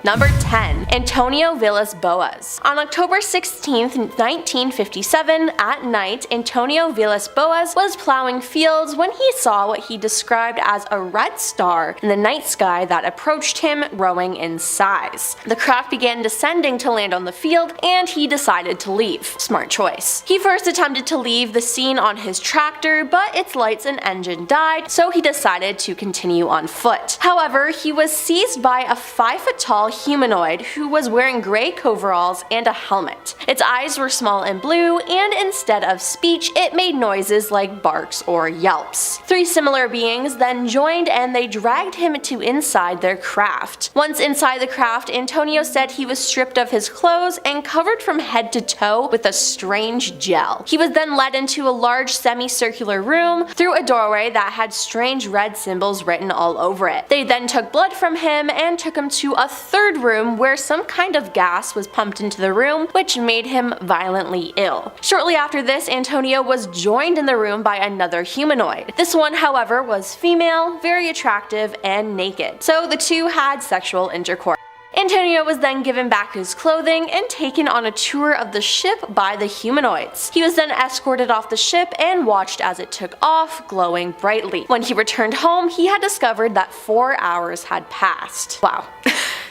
Number 10. Antonio Villas-Boas. On October 16, 1957, at night, Antonio Villas-Boas was plowing fields when he saw what he described as a red star in the night sky that approached him, growing in size. The craft began descending to land on the field, and he decided to leave. Smart choice. He first attempted to leave the scene on his tractor, but its lights and engine died, so he decided to continue on foot. However, he was seized by a 5-foot-tall humanoid who was wearing gray coveralls and a helmet. Its eyes were small and blue, and instead of speech, it made noises like barks or yelps. 3 similar beings then joined, and they dragged him to inside their craft. Once inside the craft, Antonio said he was stripped of his clothes and covered from head to toe with a strange gel. He was then led into a large semicircular room through a doorway that had strange red symbols written all over it. They then took blood from him and took him to a third room where some kind of gas was pumped into the room, which made him violently ill. Shortly after this, Antonio was joined in the room by another humanoid. This one, however, was female, very attractive, and naked, so the two had sexual intercourse. Antonio was then given back his clothing and taken on a tour of the ship by the humanoids. He was then escorted off the ship and watched as it took off, glowing brightly. When he returned home, he had discovered that 4 hours had passed. Wow.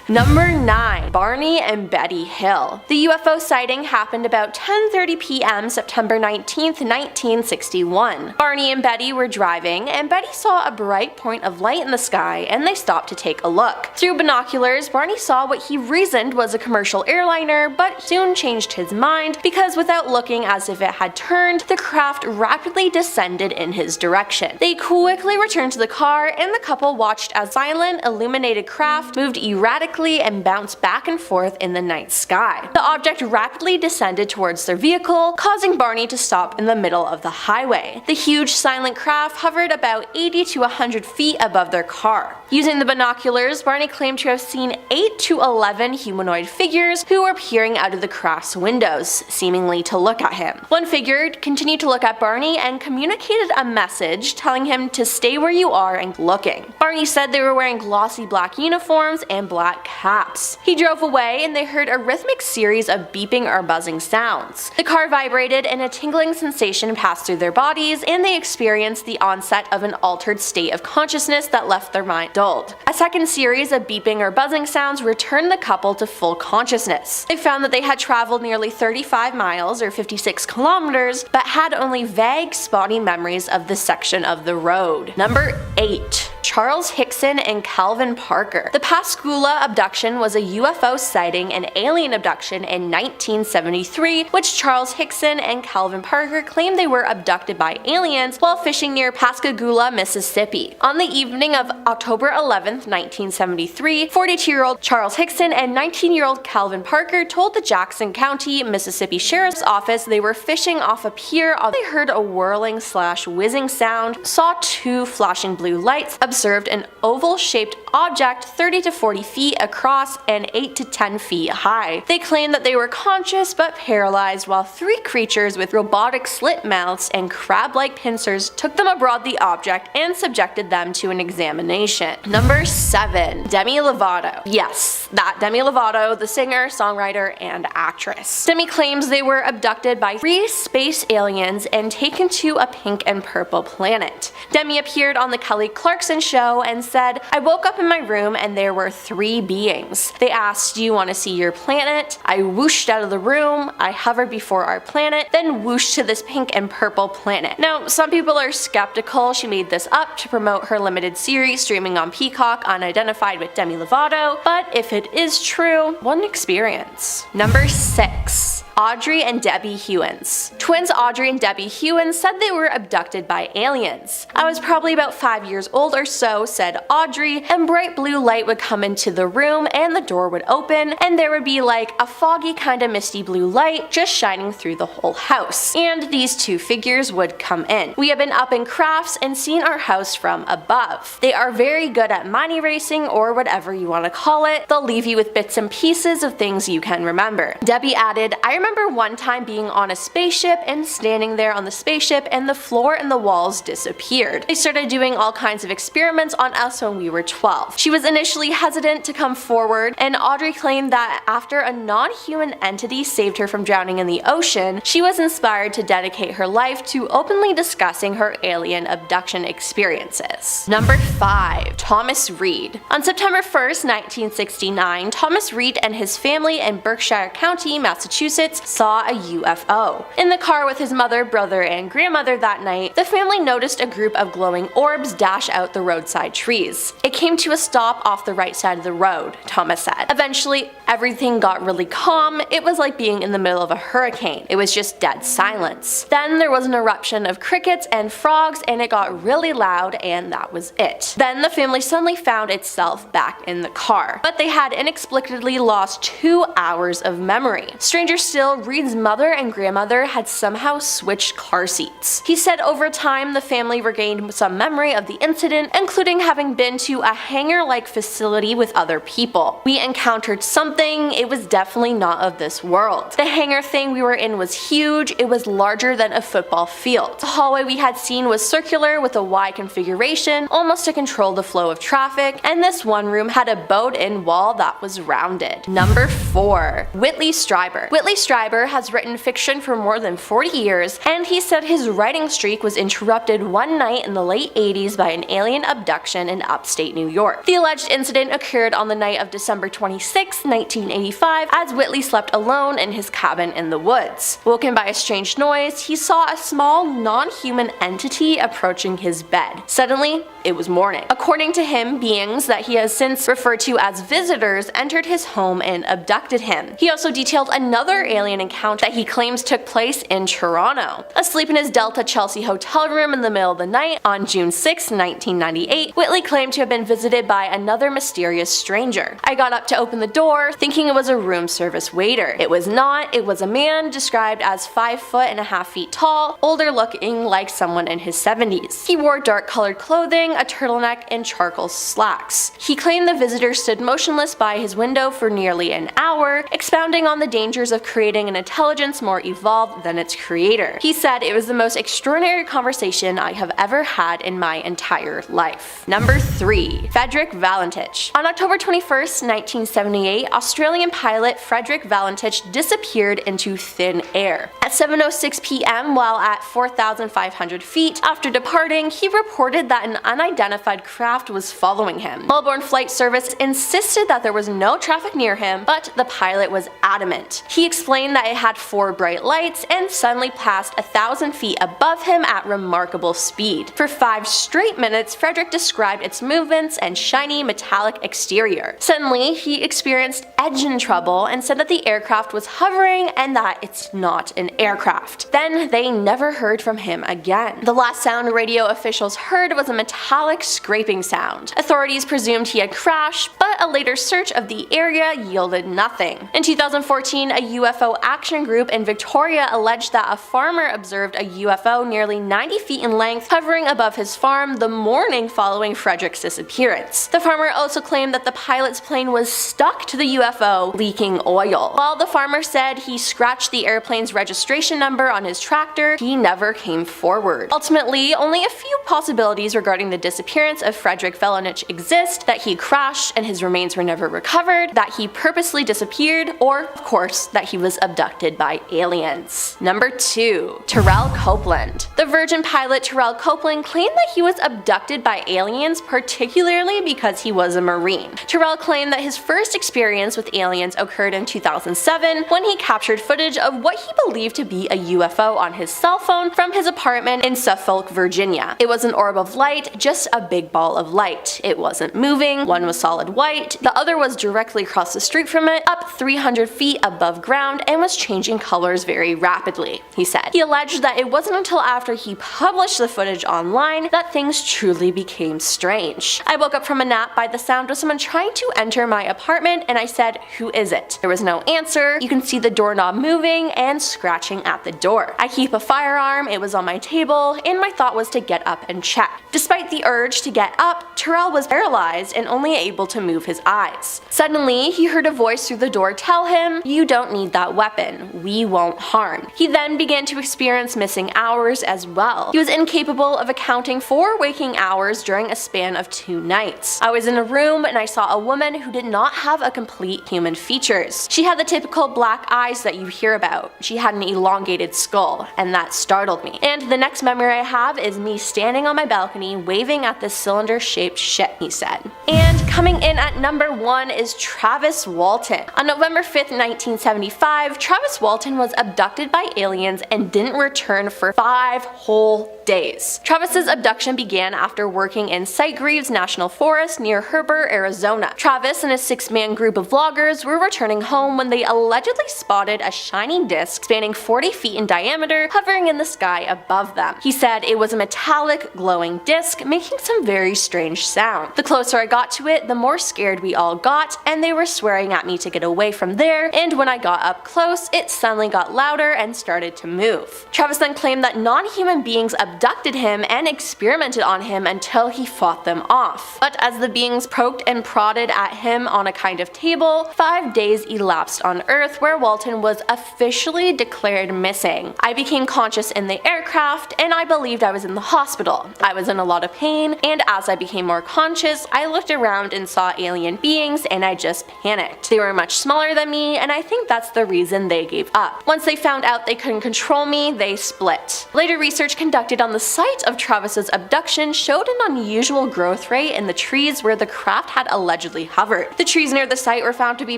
Number 9. Barney and Betty Hill. The UFO sighting happened about 10:30 p.m. September 19, 1961. Barney and Betty were driving, and Betty saw a bright point of light in the sky, and they stopped to take a look. Through binoculars, Barney saw what he reasoned was a commercial airliner, but soon changed his mind because without looking as if it had turned, the craft rapidly descended in his direction. They quickly returned to the car, and the couple watched as silent, illuminated craft moved erratically and bounced back and forth in the night sky. The object rapidly descended towards their vehicle, causing Barney to stop in the middle of the highway. The huge silent craft hovered about 80 to 100 feet above their car. Using the binoculars, Barney claimed to have seen 8 to 11 humanoid figures who were peering out of the craft's windows, seemingly to look at him. One figure continued to look at Barney and communicated a message telling him to stay where you are and looking. Barney said they were wearing glossy black uniforms and black caps. He drove away, and they heard a rhythmic series of beeping or buzzing sounds. The car vibrated and a tingling sensation passed through their bodies, and they experienced the onset of an altered state of consciousness that left their mind dulled. A second series of beeping or buzzing sounds returned the couple to full consciousness. They found that they had traveled nearly 35 miles or 56 kilometers, but had only vague, spotty memories of this section of the road. Number 8. Charles Hickson and Calvin Parker. The Pascagoula abduction was a UFO sighting and alien abduction in 1973, which Charles Hickson and Calvin Parker claimed they were abducted by aliens while fishing near Pascagoula, Mississippi. On the evening of October 11, 1973, 42-year-old Charles Hickson and 19-year-old Calvin Parker told the Jackson County, Mississippi Sheriff's Office they were fishing off a pier. They heard a whirling/whizzing sound, saw 2 flashing blue lights, observed an oval-shaped object 30 to 40 feet across and 8 to 10 feet high. They claimed that they were conscious but paralyzed while 3 creatures with robotic slit mouths and crab-like pincers took them aboard the object and subjected them to an examination. Number 7. Demi Lovato. Yes, that Demi Lovato, the singer, songwriter, and actress. Demi claims they were abducted by 3 space aliens and taken to a pink and purple planet. Demi appeared on the Kelly Clarkson show and said, "I woke up in my room and there were 3 beings. They asked, 'Do you want to see your planet?' I whooshed out of the room, I hovered before our planet, then whooshed to this pink and purple planet." Now, some people are skeptical she made this up to promote her limited series streaming on Peacock, Unidentified with Demi Lovato, but if it is true, what an experience. Number 6. Audrey and Debbie Hewins. Twins Audrey and Debbie Hewins said they were abducted by aliens. "I was probably about 5 years old or so," said Audrey, "and bright blue light would come into the room and the door would open and there would be like a foggy kind of misty blue light just shining through the whole house. And these 2 figures would come in. We have been up in crafts and seen our house from above. They are very good at mind erasing or whatever you want to call it. They'll leave you with bits and pieces of things you can remember." Debbie added, "I remember one time being on a spaceship and standing there on the spaceship and the floor and the walls disappeared. They started doing all kinds of experiments on us when we were 12. She was initially hesitant to come forward, and Audrey claimed that after a non-human entity saved her from drowning in the ocean, she was inspired to dedicate her life to openly discussing her alien abduction experiences. Number 5. Thomas Reed. On September 1st, 1969, Thomas Reed and his family in Berkshire County, Massachusetts, saw a UFO. In the car with his mother, brother, and grandmother that night, the family noticed a group of glowing orbs dash out the roadside trees. It came to a stop off the right side of the road, Thomas said. Eventually, everything got really calm. It was like being in the middle of a hurricane. It was just dead silence. Then there was an eruption of crickets and frogs, and it got really loud, and that was it. Then the family suddenly found itself back in the car, but they had inexplicably lost 2 hours of memory. Stranger still, Reed's mother and grandmother had somehow switched car seats. He said over time the family regained some memory of the incident, including having been to a hangar-like facility with other people. We encountered something, it was definitely not of this world. The hangar thing we were in was huge, it was larger than a football field. The hallway we had seen was circular with a Y configuration, almost to control the flow of traffic, and this one room had a bowed-in wall that was rounded. Number 4. Whitley Strieber. Whitley Strieber has written fiction for more than 40 years, and he said his writing streak was interrupted one night in the late 80s by an alien abduction in upstate New York. The alleged incident occurred on the night of December 26, 1985, as Whitley slept alone in his cabin in the woods. Woken by a strange noise, he saw a small, non-human entity approaching his bed. Suddenly, it was morning. According to him, beings that he has since referred to as visitors entered his home and abducted him. He also detailed another alien encounter that he claims took place in Toronto. Asleep in his Delta Chelsea hotel room in the middle of the night on June 6, 1998, Whitley claimed to have been visited by another mysterious stranger. I got up to open the door, thinking it was a room service waiter. It was not. It was a man described as 5.5 feet tall, older looking, like someone in his 70s. He wore dark colored clothing, a turtleneck, and charcoal slacks. He claimed the visitor stood motionless by his window for nearly an hour, expounding on the dangers of creating an intelligence more evolved than its creator. He said it was the most extraordinary conversation I have ever had in my entire life. Number 3. Frederick Valentich. On October 21st, 1978, Australian pilot Frederick Valentich disappeared into thin air. At 7:06 p.m., while at 4,500 feet, after departing, he reported that an unidentified craft was following him. Melbourne Flight Service insisted that there was no traffic near him, but the pilot was adamant. He explained that it had 4 bright lights and suddenly passed 1,000 feet above him at remarkable speed. For 5 straight minutes, Frederick described its movements and shiny metallic exterior. Suddenly, he experienced engine trouble and said that the aircraft was hovering and that it's not an aircraft. Then they never heard from him again. The last sound radio officials heard was a metallic scraping sound. Authorities presumed he had crashed, but a later search of the area yielded nothing. In 2014, a UFO action group in Victoria alleged that a farmer observed a UFO nearly 90 feet in length hovering above his farm the morning following Frederick's disappearance. The farmer also claimed that the pilot's plane was stuck to the UFO, leaking oil. While the farmer said he scratched the airplane's registration number on his tractor, he never came forward. Ultimately, only a few possibilities regarding the disappearance of Frederick Valentich exist: that he crashed and his remains were never recovered, that he purposely disappeared, or, of course, that he was abducted by aliens. Number 2. Terrell Copeland. The Virgin pilot Terrell Copeland claimed that he was abducted by aliens, particularly because he was a Marine. Terrell claimed that his first experience with aliens occurred in 2007 when he captured footage of what he believed to be a UFO on his cell phone from his apartment in Suffolk, Virginia. It was an orb of light, just a big ball of light. It wasn't moving, one was solid white, the other was directly across the street from it, up 300 feet above ground, and was changing colors very rapidly, he said. He alleged that it wasn't until after he published the footage online that things truly became strange. I woke up from a nap by the sound of someone trying to enter my apartment, and I said, "Who is it?" There was no answer. You can see the doorknob moving and scratching at the door. I keep a firearm, it was on my table, and my thought was to get up and check. Despite the urge to get up, Terrell was paralyzed and only able to move his eyes. Suddenly, he heard a voice through the door tell him, "You don't need that weapon. We won't harm." He then began to experience missing hours as well. He was incapable of accounting for waking hours during a span of 2 nights. "I was in a room and I saw a woman who did not have a complete human features. She had the typical black eyes that you hear about. She had an elongated skull, and that startled me. And the next memory I have is me standing on my balcony waving at this cylinder-shaped ship," he said. And coming in at number 1 is Travis Walton. On November 5th, 1975, Travis Walton was abducted by aliens and didn't return for 5 whole days. Travis's abduction began after working in Sitgreaves National Forest near Heber, Arizona. Travis and his 6-man group of vloggers were returning home when they allegedly spotted a shiny disc spanning 40 feet in diameter hovering in the sky above them. He said it was a metallic, glowing disc making some very strange sound. "The closer I got to it, the more scared we all got, and they were swearing at me to get away from there, and when I got up close, it suddenly got louder and started to move." Travis then claimed that non-human beings abducted him and experimented on him until he fought them off. But as the beings poked and prodded at him on a kind of table, 5 days elapsed on Earth where Walton was officially declared missing. "I became conscious in the aircraft, and I believed I was in the hospital. I was in a lot of pain, and as I became more conscious, I looked around and saw alien beings, and I just panicked. They were much smaller than me, and I think that's the reason they gave up. Once they found out they couldn't control me, they split." Later research conducted on the site of Travis's abduction showed an unusual growth rate in the trees where the craft had allegedly hovered. The trees near the site were found to be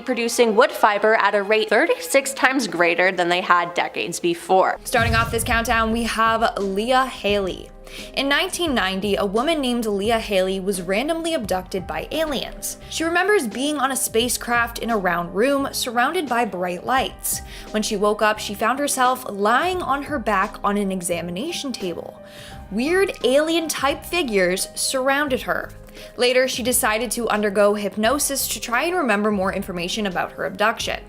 producing wood fiber at a rate 36 times greater than they had decades before. Starting off this countdown, we have Leah Haley. In 1990, a woman named Leah Haley was randomly abducted by aliens. She remembers being on a spacecraft in a round room surrounded by bright lights. When she woke up, she found herself lying on her back on an examination table. Weird alien-type figures surrounded her. Later, she decided to undergo hypnosis to try and remember more information about her abduction.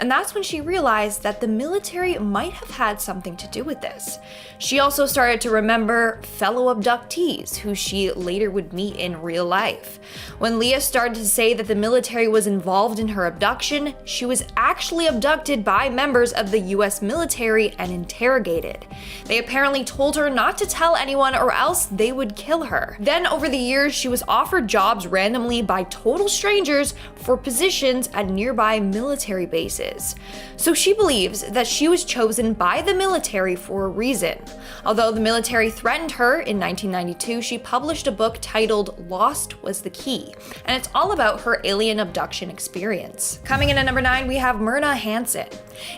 And that's when she realized that the military might have had something to do with this. She also started to remember fellow abductees who she later would meet in real life. When Leah started to say that the military was involved in her abduction, she was actually abducted by members of the US military and interrogated. They apparently told her not to tell anyone or else they would kill her. Then over the years, she was offered jobs randomly by total strangers for positions at nearby military bases. So she believes that she was chosen by the military for a reason. Although the military threatened her in 1992, she published a book titled Lost Was the Key, and it's all about her alien abduction experience. Coming in at number 9, we have Myrna Hansen.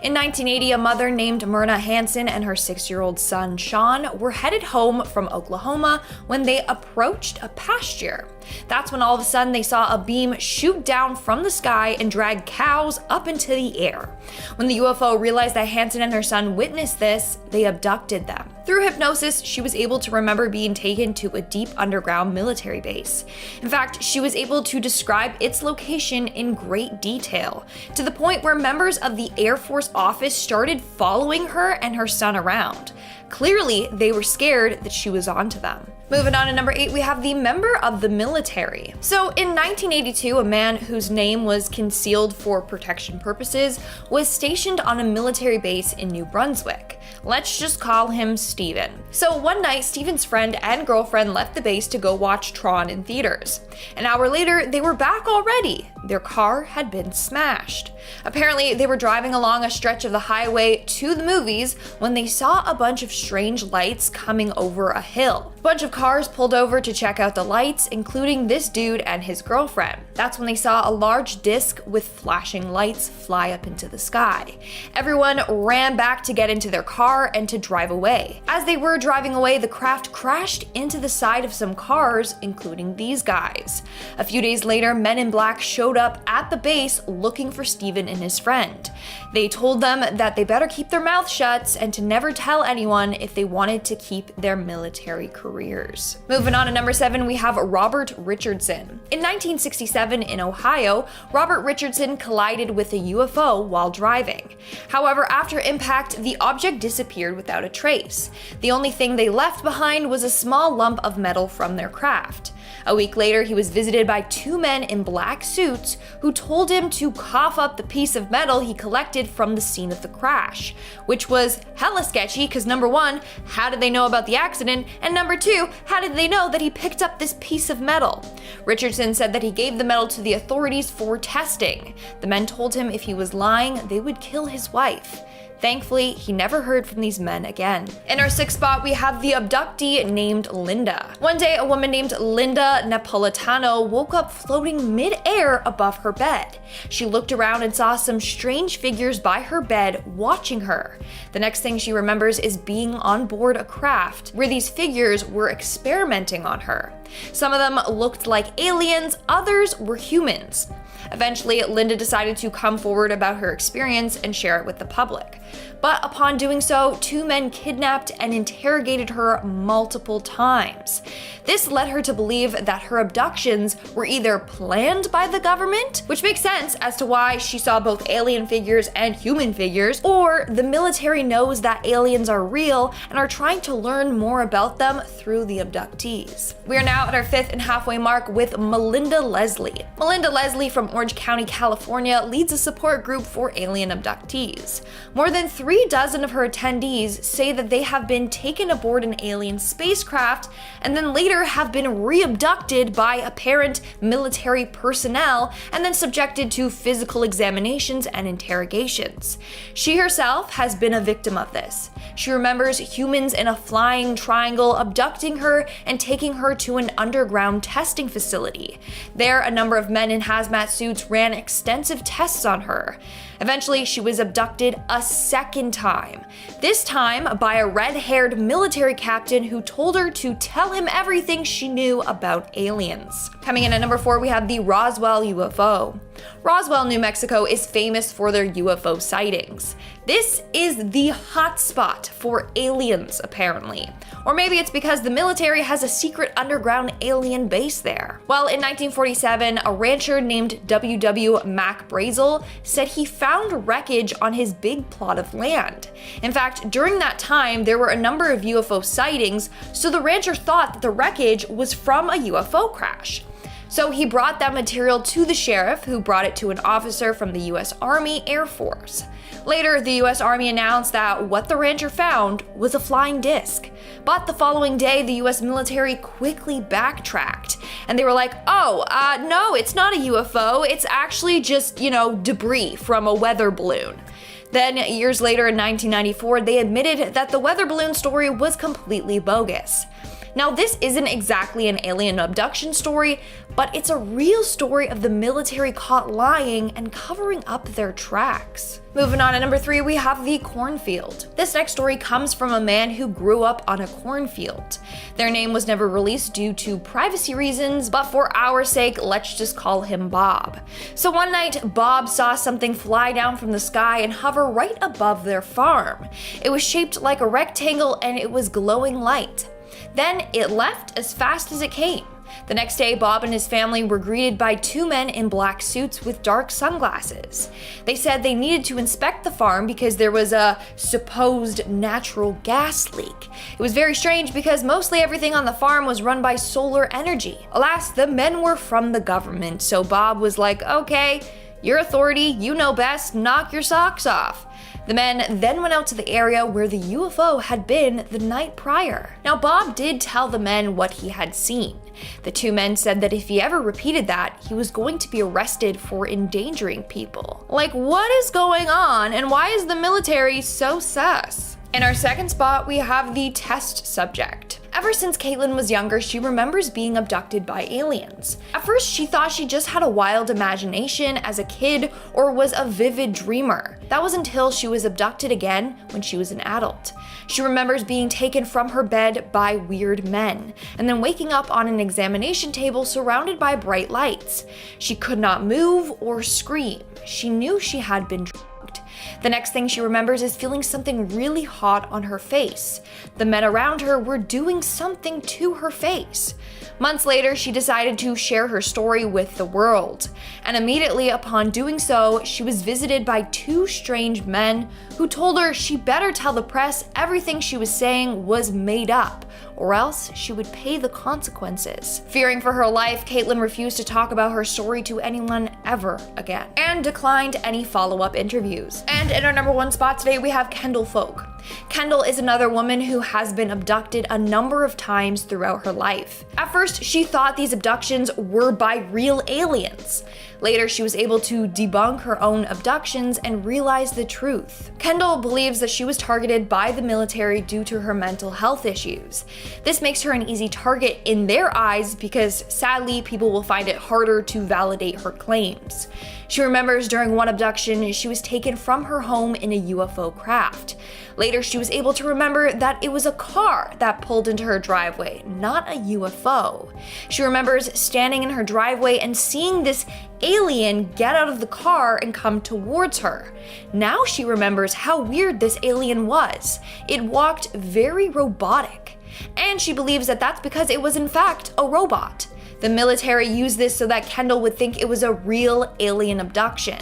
In 1980, a mother named Myrna Hansen and her 6-year-old son Sean were headed home from Oklahoma when they approached a pasture. That's when all of a sudden they saw a beam shoot down from the sky and drag cows up into the air. When the UFO realized that Hansen and her son witnessed this, they abducted them. Through hypnosis, she was able to remember being taken to a deep underground military base. In fact, she was able to describe its location in great detail, to the point where members of the Air Force office started following her and her son around. Clearly, they were scared that she was onto them. Moving on to number 8, we have the member of the military. So in 1982, a man whose name was concealed for protection purposes was stationed on a military base in New Brunswick. Let's just call him Steven. So one night, Steven's friend and girlfriend left the base to go watch Tron in theaters. An hour later, they were back already. Their car had been smashed. Apparently, they were driving along a stretch of the highway to the movies when they saw a bunch of strange lights coming over a hill. A bunch of cars pulled over to check out the lights, including this dude and his girlfriend. That's when they saw a large disc with flashing lights fly up into the sky. Everyone ran back to get into their car and to drive away. As they were driving away, the craft crashed into the side of some cars, including these guys. A few days later, men in black showed showed up at the base looking for Steven and his friend. They told them that they better keep their mouths shut and to never tell anyone if they wanted to keep their military careers. Moving on to number 7, we have Robert Richardson. In 1967 in Ohio, Robert Richardson collided with a UFO while driving. However, after impact, the object disappeared without a trace. The only thing they left behind was a small lump of metal from their craft. A week later, he was visited by 2 men in black suits who told him to cough up the piece of metal he collected from the scene of the crash, which was hella sketchy because number 1, how did they know about the accident? And number 2, how did they know that he picked up this piece of metal? Richardson said that he gave the metal to the authorities for testing. The men told him if he was lying, they would kill his wife. Thankfully, he never heard from these men again. In our 6th spot, we have the abductee named Linda. One day, a woman named Linda Napolitano woke up floating mid-air above her bed. She looked around and saw some strange figures by her bed watching her. The next thing she remembers is being on board a craft where these figures were experimenting on her. Some of them looked like aliens, others were humans. Eventually, Linda decided to come forward about her experience and share it with the public. But upon doing so, 2 men kidnapped and interrogated her multiple times. This led her to believe that her abductions were either planned by the government, which makes sense as to why she saw both alien figures and human figures, or the military knows that aliens are real and are trying to learn more about them through the abductees. We are now at our 5th and halfway mark with Melinda Leslie. Melinda Leslie from Orange County, California, leads a support group for alien abductees. More than 3 dozen of her attendees say that they have been taken aboard an alien spacecraft and then later have been re-abducted by apparent military personnel and then subjected to physical examinations and interrogations. She herself has been a victim of this. She remembers humans in a flying triangle abducting her and taking her to an underground testing facility. There, a number of men in hazmat suits ran extensive tests on her. Eventually, she was abducted a 2nd time, this time by a red-haired military captain who told her to tell him everything she knew about aliens. Coming in at number 4, we have the Roswell UFO. Roswell, New Mexico is famous for their UFO sightings. This is the hotspot for aliens, apparently. Or maybe it's because the military has a secret underground alien base there. Well, in 1947, a rancher named W.W. Mac Brazel said he found wreckage on his big plot of land. In fact, during that time, there were a number of UFO sightings, so the rancher thought that the wreckage was from a UFO crash. So he brought that material to the sheriff, who brought it to an officer from the US Army Air Force. Later, the US Army announced that what the rancher found was a flying disc. But the following day, the US military quickly backtracked. And they were like, no, it's not a UFO. It's actually just, debris from a weather balloon. Then, years later in 1994, they admitted that the weather balloon story was completely bogus. Now, this isn't exactly an alien abduction story, but it's a real story of the military caught lying and covering up their tracks. Moving on to number 3, we have the cornfield. This next story comes from a man who grew up on a cornfield. Their name was never released due to privacy reasons, but for our sake, let's just call him Bob. So one night, Bob saw something fly down from the sky and hover right above their farm. It was shaped like a rectangle and it was glowing light. Then it left as fast as it came. The next day, Bob and his family were greeted by 2 men in black suits with dark sunglasses. They said they needed to inspect the farm because there was a supposed natural gas leak. It was very strange because mostly everything on the farm was run by solar energy. Alas, the men were from the government, so Bob was like, okay, your authority, you know best, knock your socks off. The men then went out to the area where the UFO had been the night prior. Now, Bob did tell the men what he had seen. The 2 men said that if he ever repeated that, he was going to be arrested for endangering people. Like, what is going on, and why is the military so sus? In our 2nd spot, we have the test subject. Ever since Caitlin was younger, she remembers being abducted by aliens. At first, she thought she just had a wild imagination as a kid or was a vivid dreamer. That was until she was abducted again when she was an adult. She remembers being taken from her bed by weird men, and then waking up on an examination table surrounded by bright lights. She could not move or scream. She knew she had been drugged. The next thing she remembers is feeling something really hot on her face. The men around her were doing something to her face. Months later, she decided to share her story with the world. And immediately upon doing so, she was visited by two strange men who told her she better tell the press everything she was saying was made up, or else she would pay the consequences. Fearing for her life, Caitlin refused to talk about her story to anyone ever again, and declined any follow-up interviews. And in our number 1 spot today, we have Kendall Folk. Kendall is another woman who has been abducted a number of times throughout her life. At first, she thought these abductions were by real aliens. Later, she was able to debunk her own abductions and realize the truth. Kendall believes that she was targeted by the military due to her mental health issues. This makes her an easy target in their eyes because, sadly, people will find it harder to validate her claims. She remembers during one abduction, she was taken from her home in a UFO craft. Later, she was able to remember that it was a car that pulled into her driveway, not a UFO. She remembers standing in her driveway and seeing this alien get out of the car and come towards her. Now she remembers how weird this alien was. It walked very robotic. And she believes that that's because it was in fact a robot. The military used this so that Kendall would think it was a real alien abduction.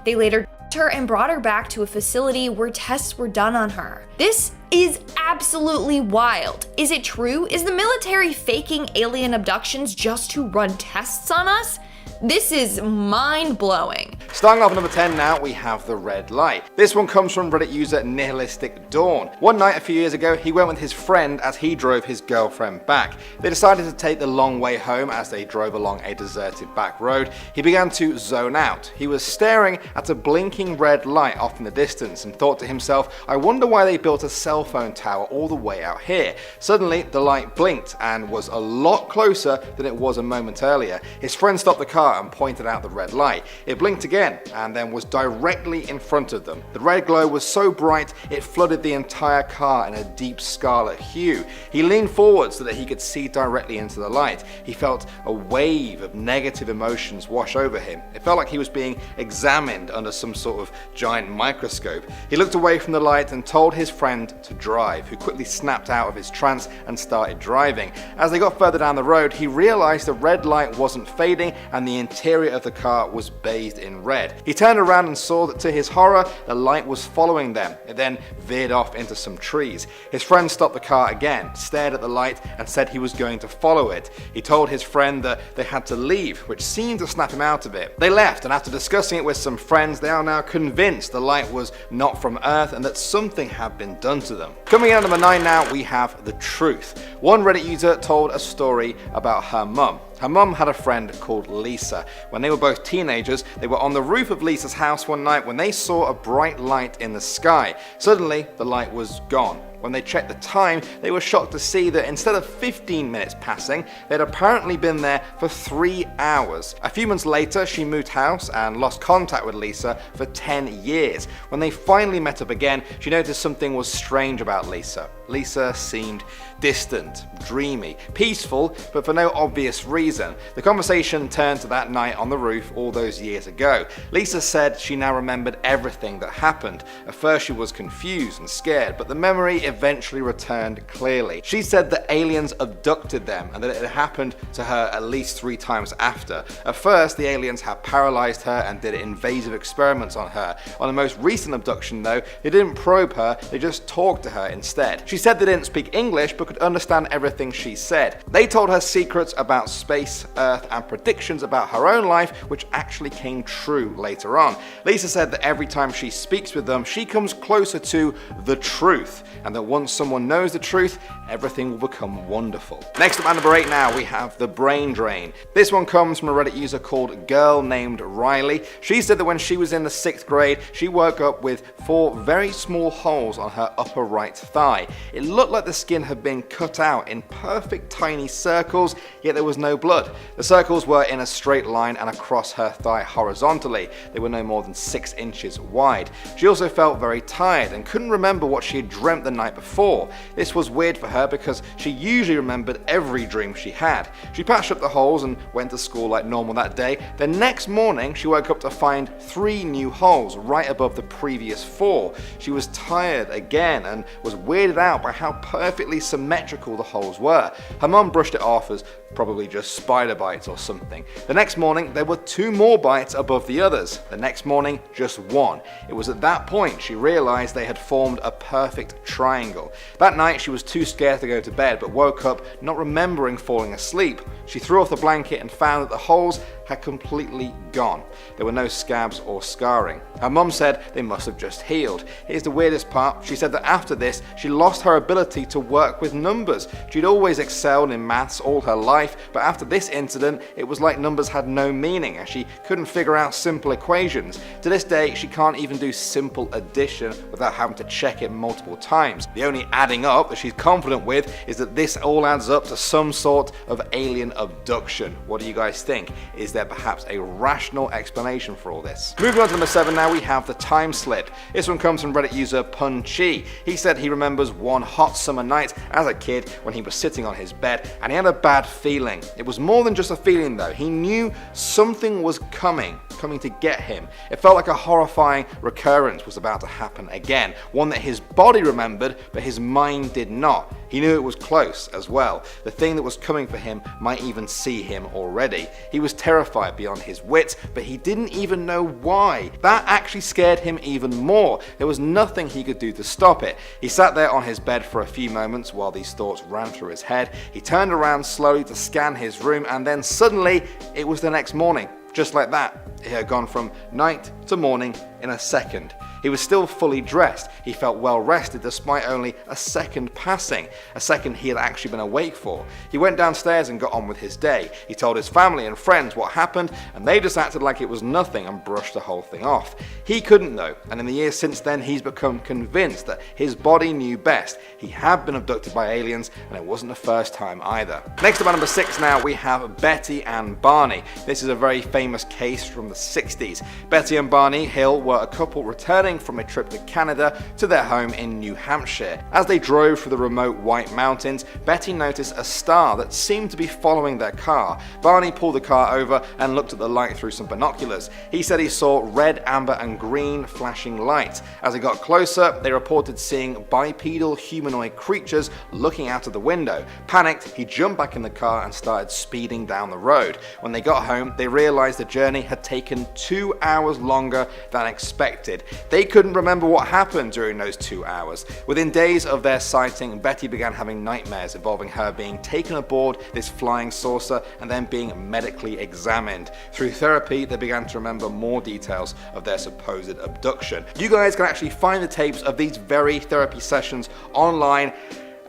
They later her and brought her back to a facility where tests were done on her. This is absolutely wild. Is it true? Is the military faking alien abductions just to run tests on us? This is mind-blowing. Starting off at number 10 now, we have the red light. This one comes from Reddit user Nihilistic Dawn. One night a few years ago, he went with his friend as he drove his girlfriend back. They decided to take the long way home as they drove along a deserted back road. He began to zone out. He was staring at a blinking red light off in the distance and thought to himself, I wonder why they built a cell phone tower all the way out here. Suddenly, the light blinked and was a lot closer than it was a moment earlier. His friend stopped the car and pointed out the red light. It blinked again and then was directly in front of them. The red glow was so bright it flooded the entire car in a deep scarlet hue. He leaned forward so that he could see directly into the light. He felt a wave of negative emotions wash over him. It felt like he was being examined under some sort of giant microscope. He looked away from the light and told his friend to drive, who quickly snapped out of his trance and started driving. As they got further down the road, he realized the red light wasn't fading and the interior of the car was bathed in red. He turned around and saw that to his horror, the light was following them. It then veered off into some trees. His friend stopped the car again, stared at the light and said he was going to follow it. He told his friend that they had to leave, which seemed to snap him out of it. They left, and after discussing it with some friends, they are now convinced the light was not from Earth and that something had been done to them. Coming in at number 9 now, we have the truth. One Reddit user told a story about her mum. Her mum had a friend called Lisa. When they were both teenagers, they were on the roof of Lisa's house one night when they saw a bright light in the sky. Suddenly, the light was gone. When they checked the time, they were shocked to see that instead of 15 minutes passing, they'd apparently been there for 3 hours. A few months later, she moved house and lost contact with Lisa for 10 years. When they finally met up again, she noticed something was strange about Lisa. Lisa seemed distant, dreamy, peaceful, but for no obvious reason. The conversation turned to that night on the roof all those years ago. Lisa said she now remembered everything that happened. At first she was confused and scared, but the memory eventually returned clearly. She said that aliens abducted them and that it had happened to her at least 3 times after. At first, the aliens had paralyzed her and did invasive experiments on her. On the most recent abduction though, they didn't probe her, they just talked to her instead. She said they didn't speak English but could understand everything she said. They told her secrets about space, Earth, and predictions about her own life, which actually came true later on. Lisa said that every time she speaks with them, she comes closer to the truth, and that once someone knows the truth, everything will become wonderful. Next up at number 8 now, we have the brain drain. This one comes from a Reddit user called Girl Named Riley. She said that when she was in the 6th grade, she woke up with 4 very small holes on her upper right thigh. It looked like the skin had been cut out in perfect tiny circles, yet there was no blood. The circles were in a straight line and across her thigh horizontally. They were no more than 6 inches wide. She also felt very tired and couldn't remember what she had dreamt the night before. This was weird for her because she usually remembered every dream she had. She patched up the holes and went to school like normal that day. The next morning, she woke up to find 3 new holes right above the previous 4. She was tired again and was weirded out by how perfectly symmetrical the holes were. Her mum brushed it off as probably just spider bites or something. The next morning, there were 2 more bites above the others. The next morning, just 1. It was at that point she realized they had formed a perfect triangle. That night, she was too scared to go to bed, but woke up not remembering falling asleep. She threw off the blanket and found that the holes had completely gone. There were no scabs or scarring. Her mum said they must have just healed. Here's the weirdest part. She said that after this, she lost her ability to work with numbers. She'd always excelled in maths all her life, but after this incident, it was like numbers had no meaning and she couldn't figure out simple equations. To this day, she can't even do simple addition without having to check it multiple times. The only adding up that she's confident with is that this all adds up to some sort of alien abduction. What do you guys think? Is there perhaps a rational explanation for all this? Moving on to number 7 now, we have the time slip. This one comes from Reddit user Punchi. He said he remembers one hot summer night as a kid when he was sitting on his bed and he had a bad feeling. It was more than just a feeling though. He knew something was coming to get him. It felt like a horrifying recurrence was about to happen again, one that his body remembered but his mind did not. He knew it was close as well. The thing that was coming for him might even see him already. He was terrified beyond his wits, but he didn't even know why. That actually scared him even more. There was nothing he could do to stop it. He sat there on his bed for a few moments while these thoughts ran through his head. He turned around slowly to scan his room, and then suddenly it was the next morning. Just like that, it had gone from night to morning in a second. He was still fully dressed. He felt well rested despite only a second passing, a second he had actually been awake for. He went downstairs and got on with his day. He told his family and friends what happened, and they just acted like it was nothing and brushed the whole thing off. He couldn't though, and in the years since then he's become convinced that his body knew best. He had been abducted by aliens, and it wasn't the first time either. Next up at number 6 now, we have Betty and Barney. This is a very famous case from the 60s. Betty and Barney Hill were a couple returning from a trip to Canada to their home in New Hampshire. As they drove through the remote White Mountains, Betty noticed a star that seemed to be following their car. Barney pulled the car over and looked at the light through some binoculars. He said he saw red, amber and green flashing lights. As they got closer, they reported seeing bipedal humanoid creatures looking out of the window. Panicked, he jumped back in the car and started speeding down the road. When they got home, they realized the journey had taken 2 hours longer than expected. They couldn't remember what happened during those 2 hours. Within days of their sighting, Betty began having nightmares involving her being taken aboard this flying saucer and then being medically examined. Through therapy, they began to remember more details of their supposed abduction. You guys can actually find the tapes of these very therapy sessions online,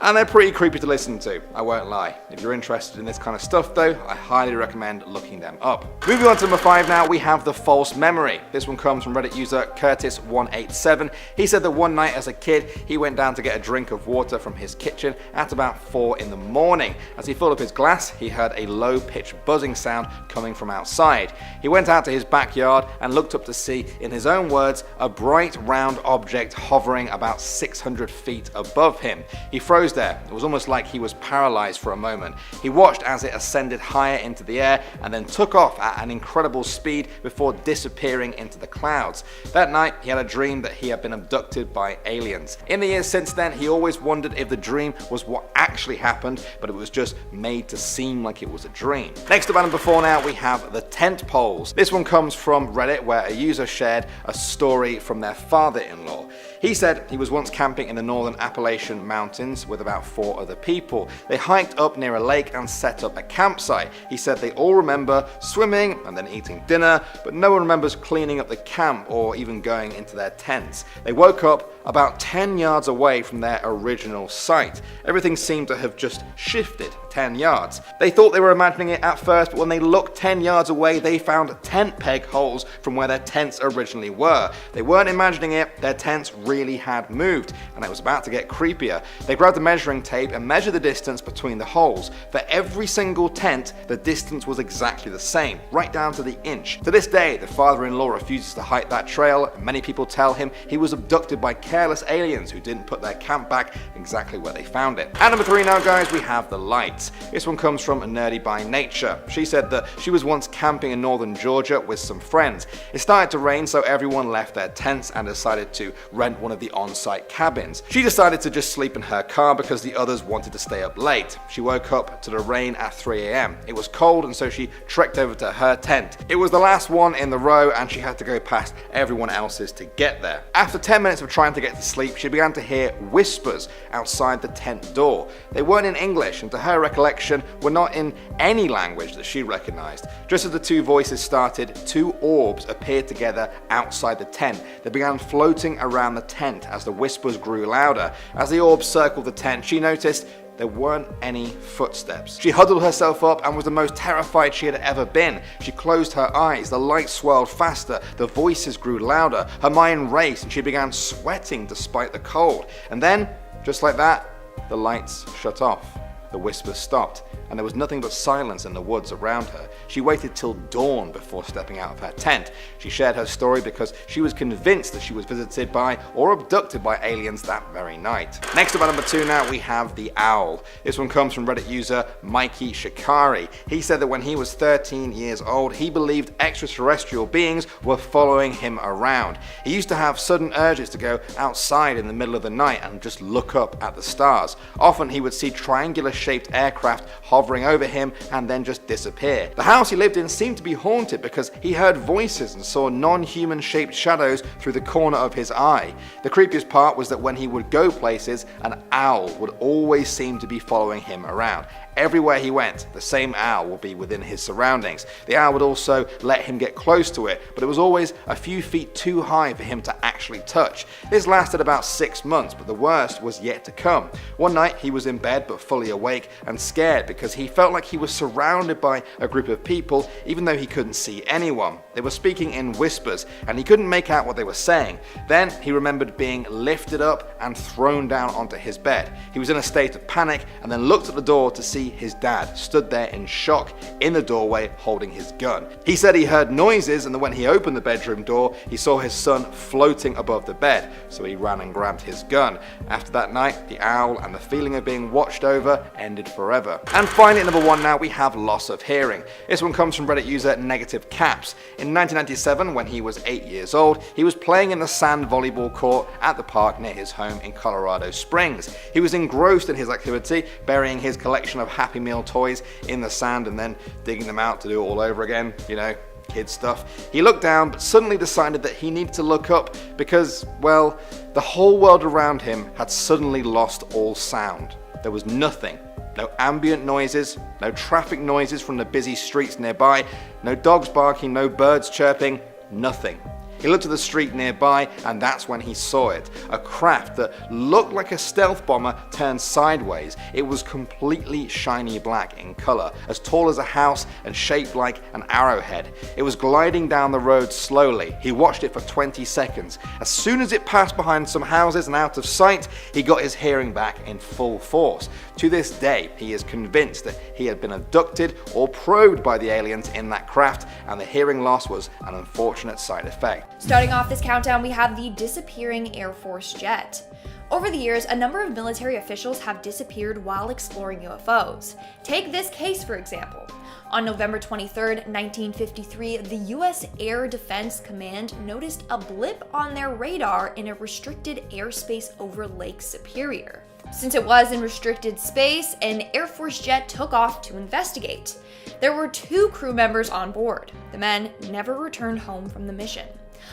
and they're pretty creepy to listen to, I won't lie. If you're interested in this kind of stuff though, I highly recommend looking them up. Moving on to number 5 now, we have the false memory. This one comes from Reddit user Curtis187. He said that one night as a kid, he went down to get a drink of water from his kitchen at about 4 in the morning. As he filled up his glass, he heard a low-pitched buzzing sound coming from outside. He went out to his backyard and looked up to see, in his own words, a bright round object hovering about 600 feet above him. He froze there. It was almost like he was paralyzed for a moment. He watched as it ascended higher into the air and then took off at an incredible speed before disappearing into the clouds. That night, he had a dream that he had been abducted by aliens. In the years since then, he always wondered if the dream was what actually happened, but it was just made to seem like it was a dream. Next up at number 4 now, we have the tent poles. This one comes from Reddit, where a user shared a story from their father-in-law. He said he was once camping in the northern Appalachian Mountains with with about 4 other people. They hiked up near a lake and set up a campsite. He said they all remember swimming and then eating dinner, but no one remembers cleaning up the camp or even going into their tents. They woke up about 10 yards away from their original site. Everything seemed to have just shifted 10 yards. They thought they were imagining it at first, but when they looked 10 yards away, they found tent peg holes from where their tents originally were. They weren't imagining it, their tents really had moved, and it was about to get creepier. They grabbed the measuring tape and measured the distance between the holes. For every single tent, the distance was exactly the same, right down to the inch. To this day, the father-in-law refuses to hike that trail, and many people tell him he was abducted by careless aliens who didn't put their camp back exactly where they found it. And number 3 now, guys, we have the lights. This one comes from Nerdy by Nature. She said that she was once camping in northern Georgia with some friends. It started to rain, so everyone left their tents and decided to rent one of the on-site cabins. She decided to just sleep in her car because the others wanted to stay up late. She woke up to the rain at 3 a.m. It was cold, and so she trekked over to her tent. It was the last one in the row, and she had to go past everyone else's to get there. After 10 minutes of trying to get to sleep, she began to hear whispers outside the tent door. They weren't in English, and to her recollection, were not in any language that she recognized. Just as the 2 voices started, 2 orbs appeared together outside the tent. They began floating around the tent as the whispers grew louder. As the orbs circled the tent, she noticed there weren't any footsteps. She huddled herself up and was the most terrified she had ever been. She closed her eyes, the light swirled faster, the voices grew louder, her mind raced, and she began sweating despite the cold. And then, just like that, the lights shut off. The whispers stopped, and there was nothing but silence in the woods around her. She waited till dawn before stepping out of her tent. She shared her story because she was convinced that she was visited by or abducted by aliens that very night. Next up at number 2 now, we have the owl. This one comes from Reddit user Mikey Shikari. He said that when he was 13 years old, he believed extraterrestrial beings were following him around. He used to have sudden urges to go outside in the middle of the night and just look up at the stars. Often he would see triangular-shaped aircraft hovering over him and then just disappear. The house he lived in seemed to be haunted because he heard voices and saw non-human shaped shadows through the corner of his eye. The creepiest part was that when he would go places, an owl would always seem to be following him around. Everywhere he went, the same owl would be within his surroundings. The owl would also let him get close to it, but it was always a few feet too high for him to actually touch. This lasted about 6 months, but the worst was yet to come. One night he was in bed but fully awake and scared because he felt like he was surrounded by a group of people even though he couldn't see anyone. They were speaking in whispers and he couldn't make out what they were saying. Then he remembered being lifted up and thrown down onto his bed. He was in a state of panic and then looked at the door to see his dad stood there in shock in the doorway holding his gun. He said he heard noises and that when he opened the bedroom door, he saw his son floating above the bed, so he ran and grabbed his gun. After that night, the owl and the feeling of being watched over ended forever. And finally, at number 1 now, we have loss of hearing. This one comes from Reddit user Negative Caps. In 1997, when he was 8 years old, he was playing in the sand volleyball court at the park near his home in Colorado Springs. He was engrossed in his activity, burying his collection of Happy Meal toys in the sand and then digging them out to do it all over again, you know, kid stuff. He looked down but suddenly decided that he needed to look up because, well, the whole world around him had suddenly lost all sound. There was nothing. No ambient noises, no traffic noises from the busy streets nearby, no dogs barking, no birds chirping, nothing. He looked at the street nearby and that's when he saw it. A craft that looked like a stealth bomber turned sideways. It was completely shiny black in color, as tall as a house and shaped like an arrowhead. It was gliding down the road slowly. He watched it for 20 seconds. As soon as it passed behind some houses and out of sight, he got his hearing back in full force. To this day, he is convinced that he had been abducted or probed by the aliens in that craft, and the hearing loss was an unfortunate side effect. Starting off this countdown, we have the disappearing Air Force jet. Over the years, a number of military officials have disappeared while exploring UFOs. Take this case, for example. On November 23, 1953, the U.S. Air Defense Command noticed a blip on their radar in a restricted airspace over Lake Superior. Since it was in restricted space, an Air Force jet took off to investigate. There were 2 crew members on board. The men never returned home from the mission.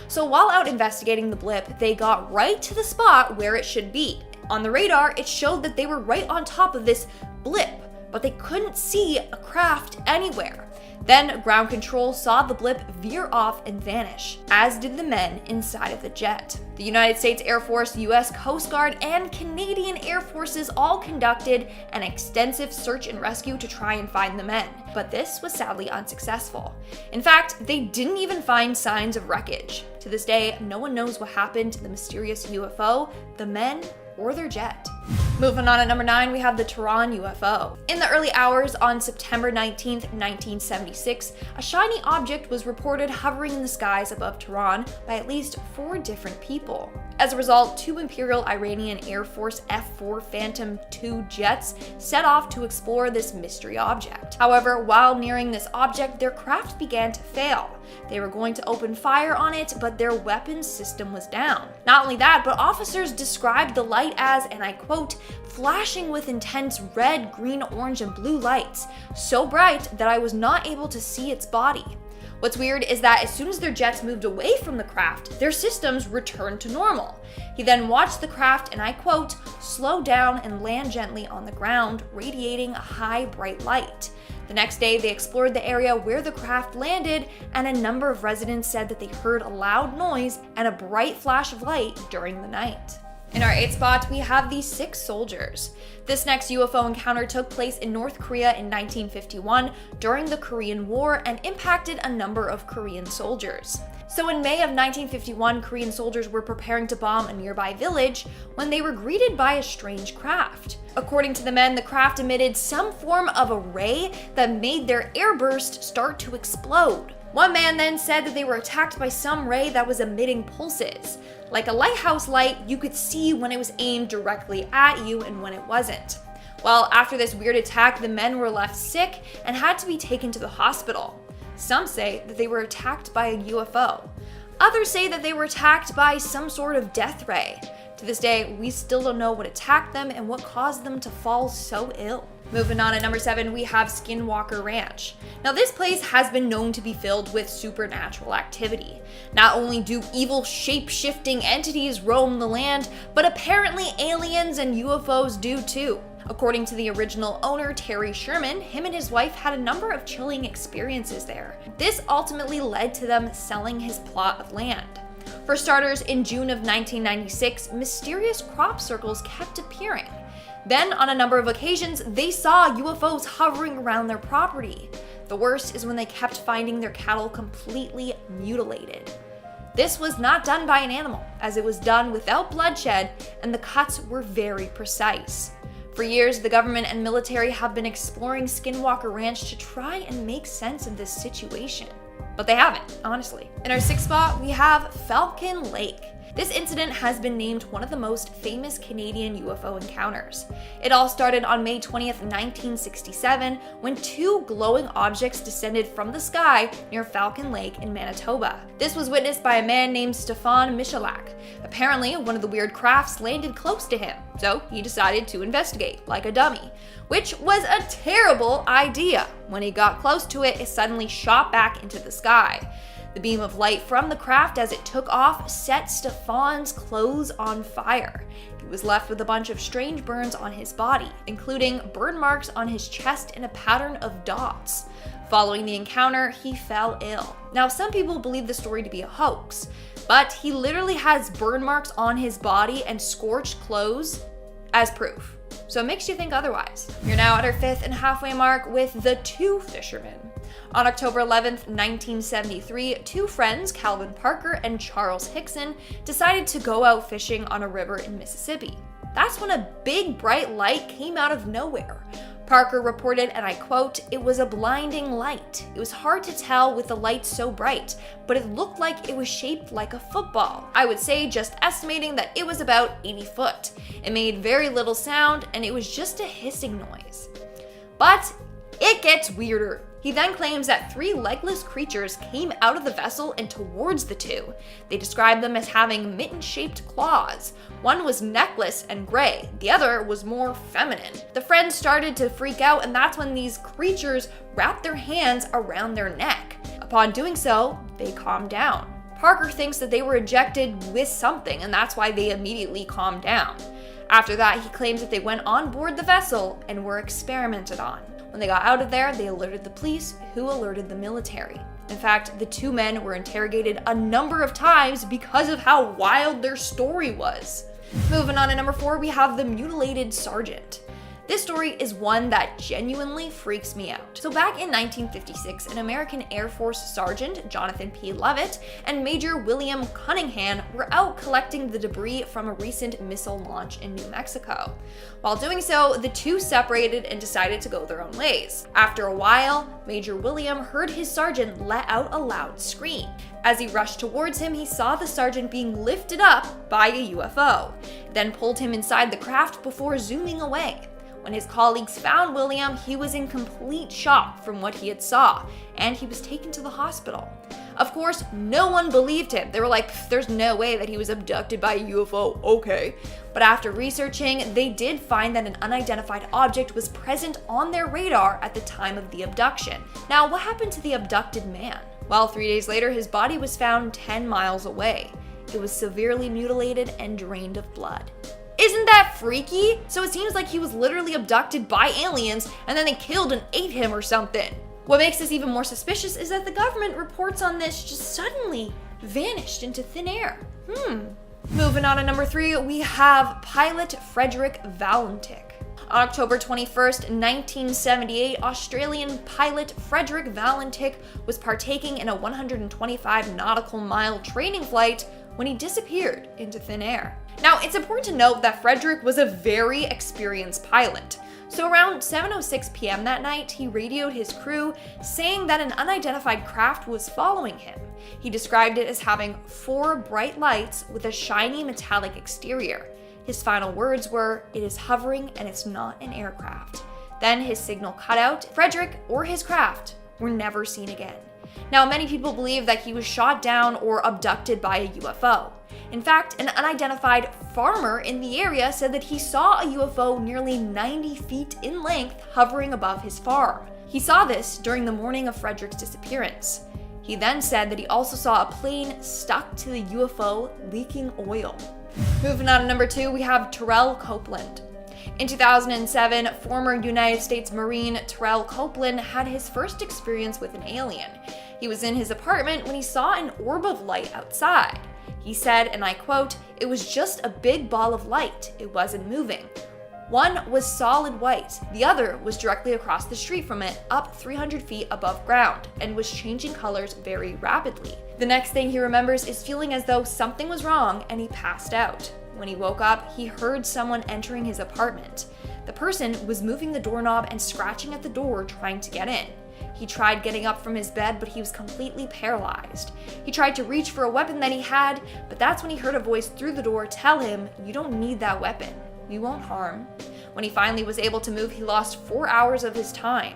So while out investigating the blip, they got right to the spot where it should be, On the radar, it showed that they were right on top of this blip, but they couldn't see a craft anywhere. Then ground control saw the blip veer off and vanish, as did the men inside of the jet. The United States Air Force, US Coast Guard, and Canadian Air Forces all conducted an extensive search and rescue to try and find the men, but this was sadly unsuccessful. In fact, they didn't even find signs of wreckage. To this day, no one knows what happened to the mysterious UFO, the men, or their jet. Moving on at number 9, we have the Tehran UFO. In the early hours on September 19th, 1976, a shiny object was reported hovering in the skies above Tehran by at least 4 different people. As a result, 2 Imperial Iranian Air Force F-4 Phantom II jets set off to explore this mystery object. However, while nearing this object, their craft began to fail. They were going to open fire on it, but their weapons system was down. Not only that, but officers described the light as, and I quote, flashing with intense red, green, orange, and blue lights, so bright that I was not able to see its body. What's weird is that as soon as their jets moved away from the craft, their systems returned to normal. He then watched the craft, and I quote, slow down and land gently on the ground, radiating a high, bright light. The next day, they explored the area where the craft landed, and a number of residents said that they heard a loud noise and a bright flash of light during the night. In our 8th spot, we have the 6 soldiers. This next UFO encounter took place in North Korea in 1951 during the Korean War and impacted a number of Korean soldiers. So in May of 1951, Korean soldiers were preparing to bomb a nearby village when they were greeted by a strange craft. According to the men, the craft emitted some form of a ray that made their airburst start to explode. One man then said that they were attacked by some ray that was emitting pulses. Like a lighthouse light, you could see when it was aimed directly at you and when it wasn't. Well, after this weird attack, the men were left sick and had to be taken to the hospital. Some say that they were attacked by a UFO. Others say that they were attacked by some sort of death ray. To this day, we still don't know what attacked them and what caused them to fall so ill. Moving on at number 7, we have Skinwalker Ranch. Now this place has been known to be filled with supernatural activity. Not only do evil shape-shifting entities roam the land, but apparently aliens and UFOs do too. According to the original owner, Terry Sherman, him and his wife had a number of chilling experiences there. This ultimately led to them selling his plot of land. For starters, in June of 1996, mysterious crop circles kept appearing. Then, on a number of occasions, they saw UFOs hovering around their property. The worst is when they kept finding their cattle completely mutilated. This was not done by an animal, as it was done without bloodshed, and the cuts were very precise. For years, the government and military have been exploring Skinwalker Ranch to try and make sense of this situation. But they haven't, honestly. In our 6th spot, we have Falcon Lake. This incident has been named one of the most famous Canadian UFO encounters. It all started on May 20th, 1967, when 2 glowing objects descended from the sky near Falcon Lake in Manitoba. This was witnessed by a man named Stefan Michalak. Apparently, one of the weird crafts landed close to him, so he decided to investigate, like a dummy, which was a terrible idea. When he got close to it, it suddenly shot back into the sky. The beam of light from the craft as it took off set Stefan's clothes on fire. He was left with a bunch of strange burns on his body, including burn marks on his chest and a pattern of dots. Following the encounter, he fell ill. Now, some people believe the story to be a hoax, but he literally has burn marks on his body and scorched clothes as proof. So it makes you think otherwise. You're now at our 5th and halfway mark with the 2 fishermen. On October 11th, 1973, 2 friends, Calvin Parker and Charles Hickson, decided to go out fishing on a river in Mississippi. That's when a big bright light came out of nowhere. Parker reported, and I quote, "It was a blinding light. It was hard to tell with the light so bright, but it looked like it was shaped like a football. I would say, just estimating, that it was about 80 foot. It made very little sound, and it was just a hissing noise." But it gets weirder. He then claims that 3 legless creatures came out of the vessel and towards the 2. They described them as having mitten-shaped claws. One was necklace and gray, the other was more feminine. The friends started to freak out, and that's when these creatures wrapped their hands around their neck. Upon doing so, they calmed down. Parker thinks that they were injected with something, and that's why they immediately calmed down. After that, he claims that they went on board the vessel and were experimented on. When they got out of there, they alerted the police, who alerted the military. In fact, the two men were interrogated a number of times because of how wild their story was. Moving on to number 4, we have the mutilated sergeant. This story is one that genuinely freaks me out. So back in 1956, an American Air Force Sergeant, Jonathan P. Leavitt, and Major William Cunningham were out collecting the debris from a recent missile launch in New Mexico. While doing so, the two separated and decided to go their own ways. After a while, Major William heard his sergeant let out a loud scream. As he rushed towards him, he saw the sergeant being lifted up by a UFO, then pulled him inside the craft before zooming away. When his colleagues found William, he was in complete shock from what he had saw, and he was taken to the hospital. Of course, no one believed him. They were like, there's no way that he was abducted by a UFO, okay. But after researching, they did find that an unidentified object was present on their radar at the time of the abduction. Now, what happened to the abducted man? Well, 3 days later, his body was found 10 miles away. It was severely mutilated and drained of blood. Isn't that freaky? So it seems like he was literally abducted by aliens and then they killed and ate him or something. What makes this even more suspicious is that the government reports on this just suddenly vanished into thin air. Moving on to number 3, we have pilot Frederick Valentic. On October 21st, 1978, Australian pilot Frederick Valentic was partaking in a 125 nautical mile training flight when he disappeared into thin air. Now, it's important to note that Frederick was a very experienced pilot. So around 7:06 p.m. that night, he radioed his crew saying that an unidentified craft was following him. He described it as having 4 bright lights with a shiny metallic exterior. His final words were, "It is hovering and it's not an aircraft." Then his signal cut out. Frederick or his craft were never seen again. Now, many people believe that he was shot down or abducted by a UFO. In fact, an unidentified farmer in the area said that he saw a UFO nearly 90 feet in length hovering above his farm. He saw this during the morning of Frederick's disappearance. He then said that he also saw a plane stuck to the UFO leaking oil. Moving on to number 2, we have Terrell Copeland. In 2007, former United States Marine Terrell Copeland had his first experience with an alien. He was in his apartment when he saw an orb of light outside. He said, and I quote, "It was just a big ball of light. It wasn't moving. One was solid white, the other was directly across the street from it, up 300 feet above ground, and was changing colors very rapidly." The next thing he remembers is feeling as though something was wrong and he passed out. When he woke up, he heard someone entering his apartment. The person was moving the doorknob and scratching at the door trying to get in. He tried getting up from his bed, but he was completely paralyzed. He tried to reach for a weapon that he had, but that's when he heard a voice through the door tell him, "You don't need that weapon. We won't harm." When he finally was able to move, he lost 4 hours of his time.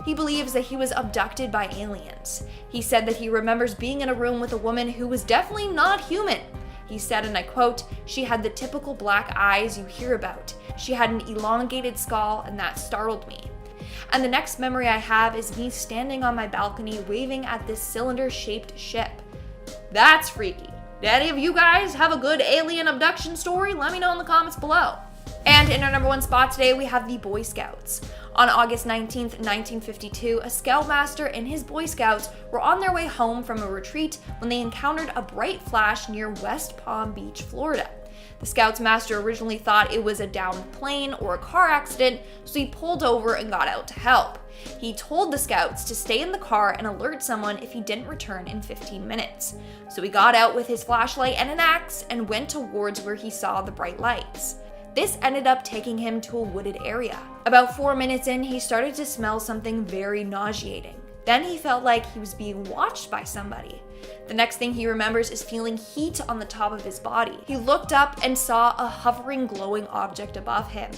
He believes that he was abducted by aliens. He said that he remembers being in a room with a woman who was definitely not human. He said, and I quote, "She had the typical black eyes you hear about. She had an elongated skull, and that startled me. And the next memory I have is me standing on my balcony waving at this cylinder-shaped ship." That's freaky. Do any of you guys have a good alien abduction story? Let me know in the comments below. And in our number 1 spot today, we have the Boy Scouts. On August 19th, 1952, a Scoutmaster and his Boy Scouts were on their way home from a retreat when they encountered a bright flash near West Palm Beach, Florida. The Scouts master originally thought it was a downed plane or a car accident, so he pulled over and got out to help. He told the Scouts to stay in the car and alert someone if he didn't return in 15 minutes. So he got out with his flashlight and an axe and went towards where he saw the bright lights. This ended up taking him to a wooded area. About 4 minutes in, he started to smell something very nauseating. Then he felt like he was being watched by somebody. The next thing he remembers is feeling heat on the top of his body. He looked up and saw a hovering, glowing object above him.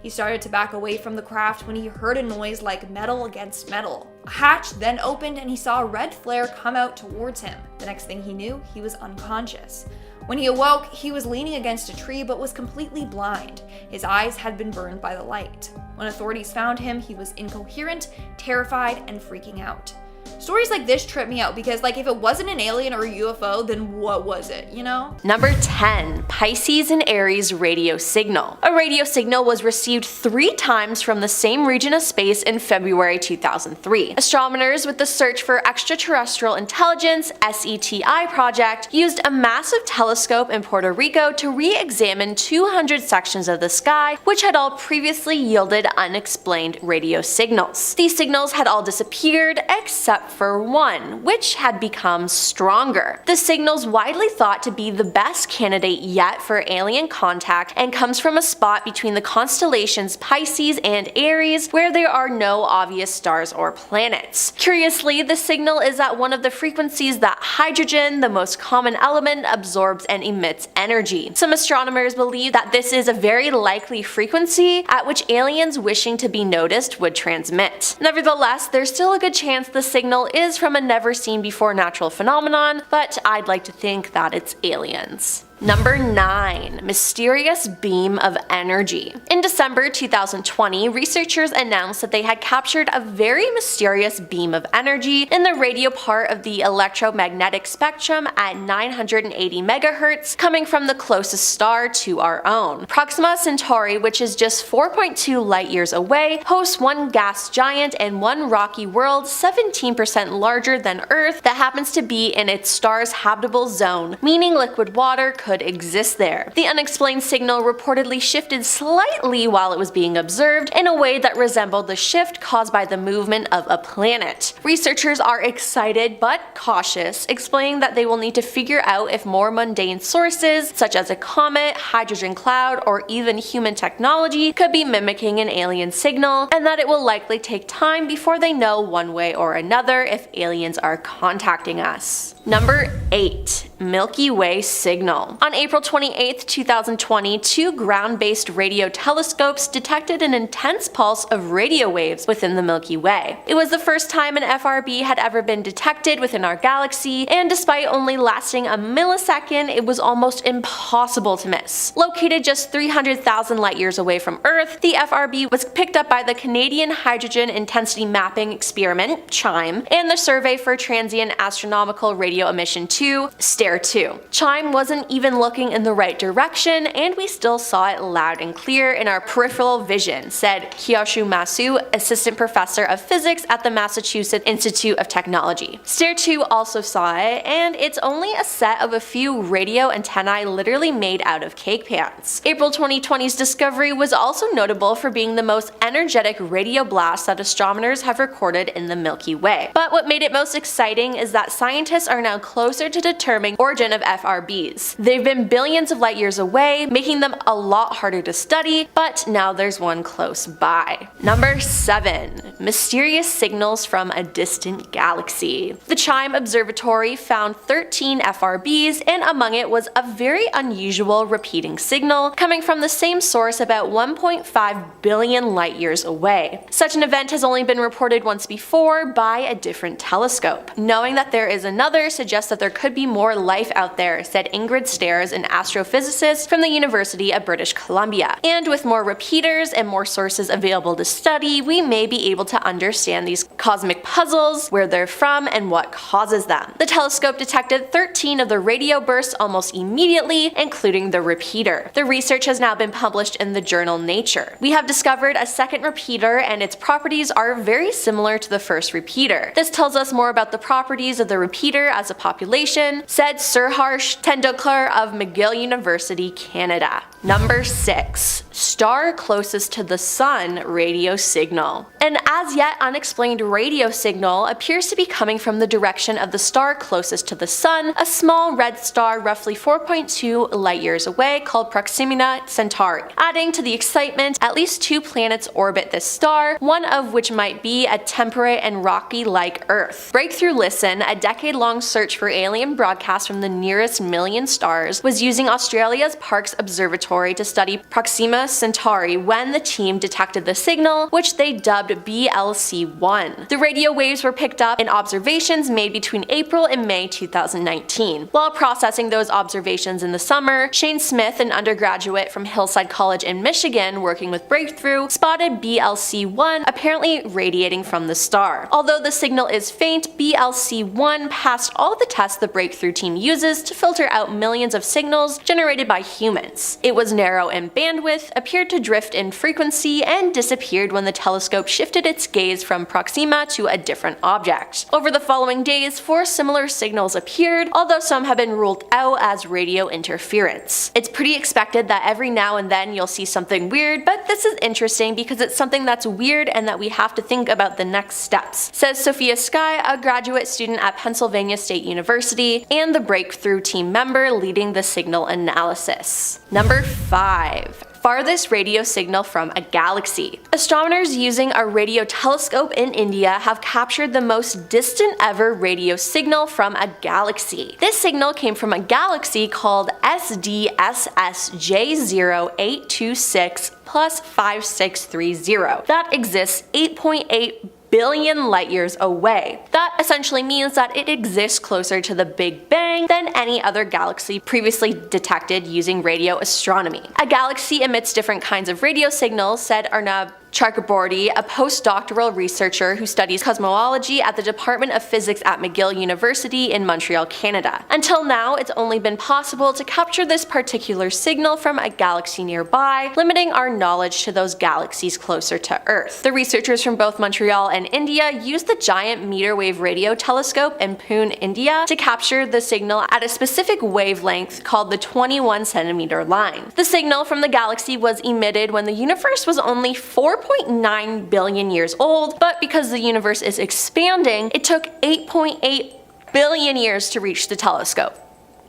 He started to back away from the craft when he heard a noise like metal against metal. A hatch then opened and he saw a red flare come out towards him. The next thing he knew, he was unconscious. When he awoke, he was leaning against a tree but was completely blind. His eyes had been burned by the light. When authorities found him, he was incoherent, terrified, and freaking out. Stories like this trip me out because like if it wasn't an alien or a UFO, then what was it, you know? Number 10. Pisces and Aries radio signal. A radio signal was received 3 times from the same region of space in February 2003. Astronomers with the Search for Extraterrestrial Intelligence (SETI) project used a massive telescope in Puerto Rico to re-examine 200 sections of the sky which had all previously yielded unexplained radio signals. These signals had all disappeared except for one, which had become stronger. The signal's widely thought to be the best candidate yet for alien contact and comes from a spot between the constellations Pisces and Aries where there are no obvious stars or planets. Curiously, the signal is at one of the frequencies that hydrogen, the most common element, absorbs and emits energy. Some astronomers believe that this is a very likely frequency at which aliens wishing to be noticed would transmit. Nevertheless, there's still a good chance the signal is from a never seen before natural phenomenon, but I'd like to think that it's aliens. Number 9. Mysterious beam of energy. In December 2020, researchers announced that they had captured a very mysterious beam of energy in the radio part of the electromagnetic spectrum at 980 MHz coming from the closest star to our own. Proxima Centauri, which is just 4.2 light years away, hosts one gas giant and one rocky world 17% larger than Earth that happens to be in its star's habitable zone, meaning liquid water could exist there. The unexplained signal reportedly shifted slightly while it was being observed in a way that resembled the shift caused by the movement of a planet. Researchers are excited but cautious, explaining that they will need to figure out if more mundane sources, such as a comet, hydrogen cloud, or even human technology, could be mimicking an alien signal, and that it will likely take time before they know one way or another if aliens are contacting us. Number 8. Milky Way signal. On April 28, 2020, 2 ground-based radio telescopes detected an intense pulse of radio waves within the Milky Way. It was the first time an FRB had ever been detected within our galaxy, and despite only lasting a millisecond, it was almost impossible to miss. Located just 300,000 light years away from Earth, the FRB was picked up by the Canadian Hydrogen Intensity Mapping Experiment, CHIME, and the Survey for Transient Astronomical Radio Emission 2, STARE-2. CHIME wasn't even looking in the right direction, and we still saw it loud and clear in our peripheral vision, said Kyoshu Masu, assistant professor of physics at the Massachusetts Institute of Technology. STARE-2 also saw it, and it's only a set of a few radio antennae literally made out of cake pans. April 2020's discovery was also notable for being the most energetic radio blast that astronomers have recorded in the Milky Way. But what made it most exciting is that scientists are now closer to determining origin of FRBs. They've been billions of light years away, making them a lot harder to study, but now there's one close by. Number 7. Mysterious signals from a distant galaxy. The CHIME Observatory found 13 FRBs, and among it was a very unusual repeating signal coming from the same source about 1.5 billion light years away. Such an event has only been reported once before by a different telescope. Knowing that there is another suggests that there could be more life out there, said Ingrid Stairs, an astrophysicist from the University of British Columbia. And with more repeaters and more sources available to study, we may be able to understand these cosmic puzzles, where they're from, and what causes them. The telescope detected 13 of the radio bursts almost immediately, including the repeater. The research has now been published in the journal Nature. We have discovered a second repeater, and its properties are very similar to the first repeater. This tells us more about the properties of the repeater as a population, said Sir Harsh Tendulkar of McGill University, Canada. Number 6. Star closest to the sun radio signal. An as yet unexplained radio signal appears to be coming from the direction of the star closest to the sun, a small red star roughly 4.2 light years away called Proxima Centauri. Adding to the excitement, at least 2 planets orbit this star, one of which might be a temperate and rocky like Earth. Breakthrough Listen, a decade-long search for alien broadcasts from the nearest million stars, was using Australia's Parkes Observatory to study Proxima Centauri when the team detected the signal, which they dubbed BLC1. The radio waves were picked up in observations made between April and May 2019. While processing those observations in the summer, Shane Smith, an undergraduate from Hillside College in Michigan working with Breakthrough, spotted BLC1 apparently radiating from the star. Although the signal is faint, BLC1 passed all the tests the Breakthrough team uses to filter out millions of signals generated by humans. It was narrow in bandwidth, appeared to drift in frequency, and disappeared when the telescope shifted its gaze from Proxima to a different object. Over the following days, 4 similar signals appeared, although some have been ruled out as radio interference. It's pretty expected that every now and then you'll see something weird, but this is interesting because it's something that's weird and that we have to think about the next steps, says Sophia Sky, a graduate student at Pennsylvania State University and the Breakthrough team member leading the signal analysis. Number 5. Farthest radio signal from a galaxy. Astronomers using a radio telescope in India have captured the most distant ever radio signal from a galaxy. This signal came from a galaxy called SDSS J0826 plus 5630 that exists 8.8 billion light years away. That essentially means that it exists closer to the Big Bang than any other galaxy previously detected using radio astronomy. A galaxy emits different kinds of radio signals, said Arnab Chakraborty, a postdoctoral researcher who studies cosmology at the Department of Physics at McGill University in Montreal, Canada. Until now, it's only been possible to capture this particular signal from a galaxy nearby, limiting our knowledge to those galaxies closer to Earth. The researchers from both Montreal and India used the giant meter wave radio telescope in Pune, India, to capture the signal at a specific wavelength called the 21 centimeter line. The signal from the galaxy was emitted when the universe was only 4.9 billion years old, but because the universe is expanding, it took 8.8 billion years to reach the telescope.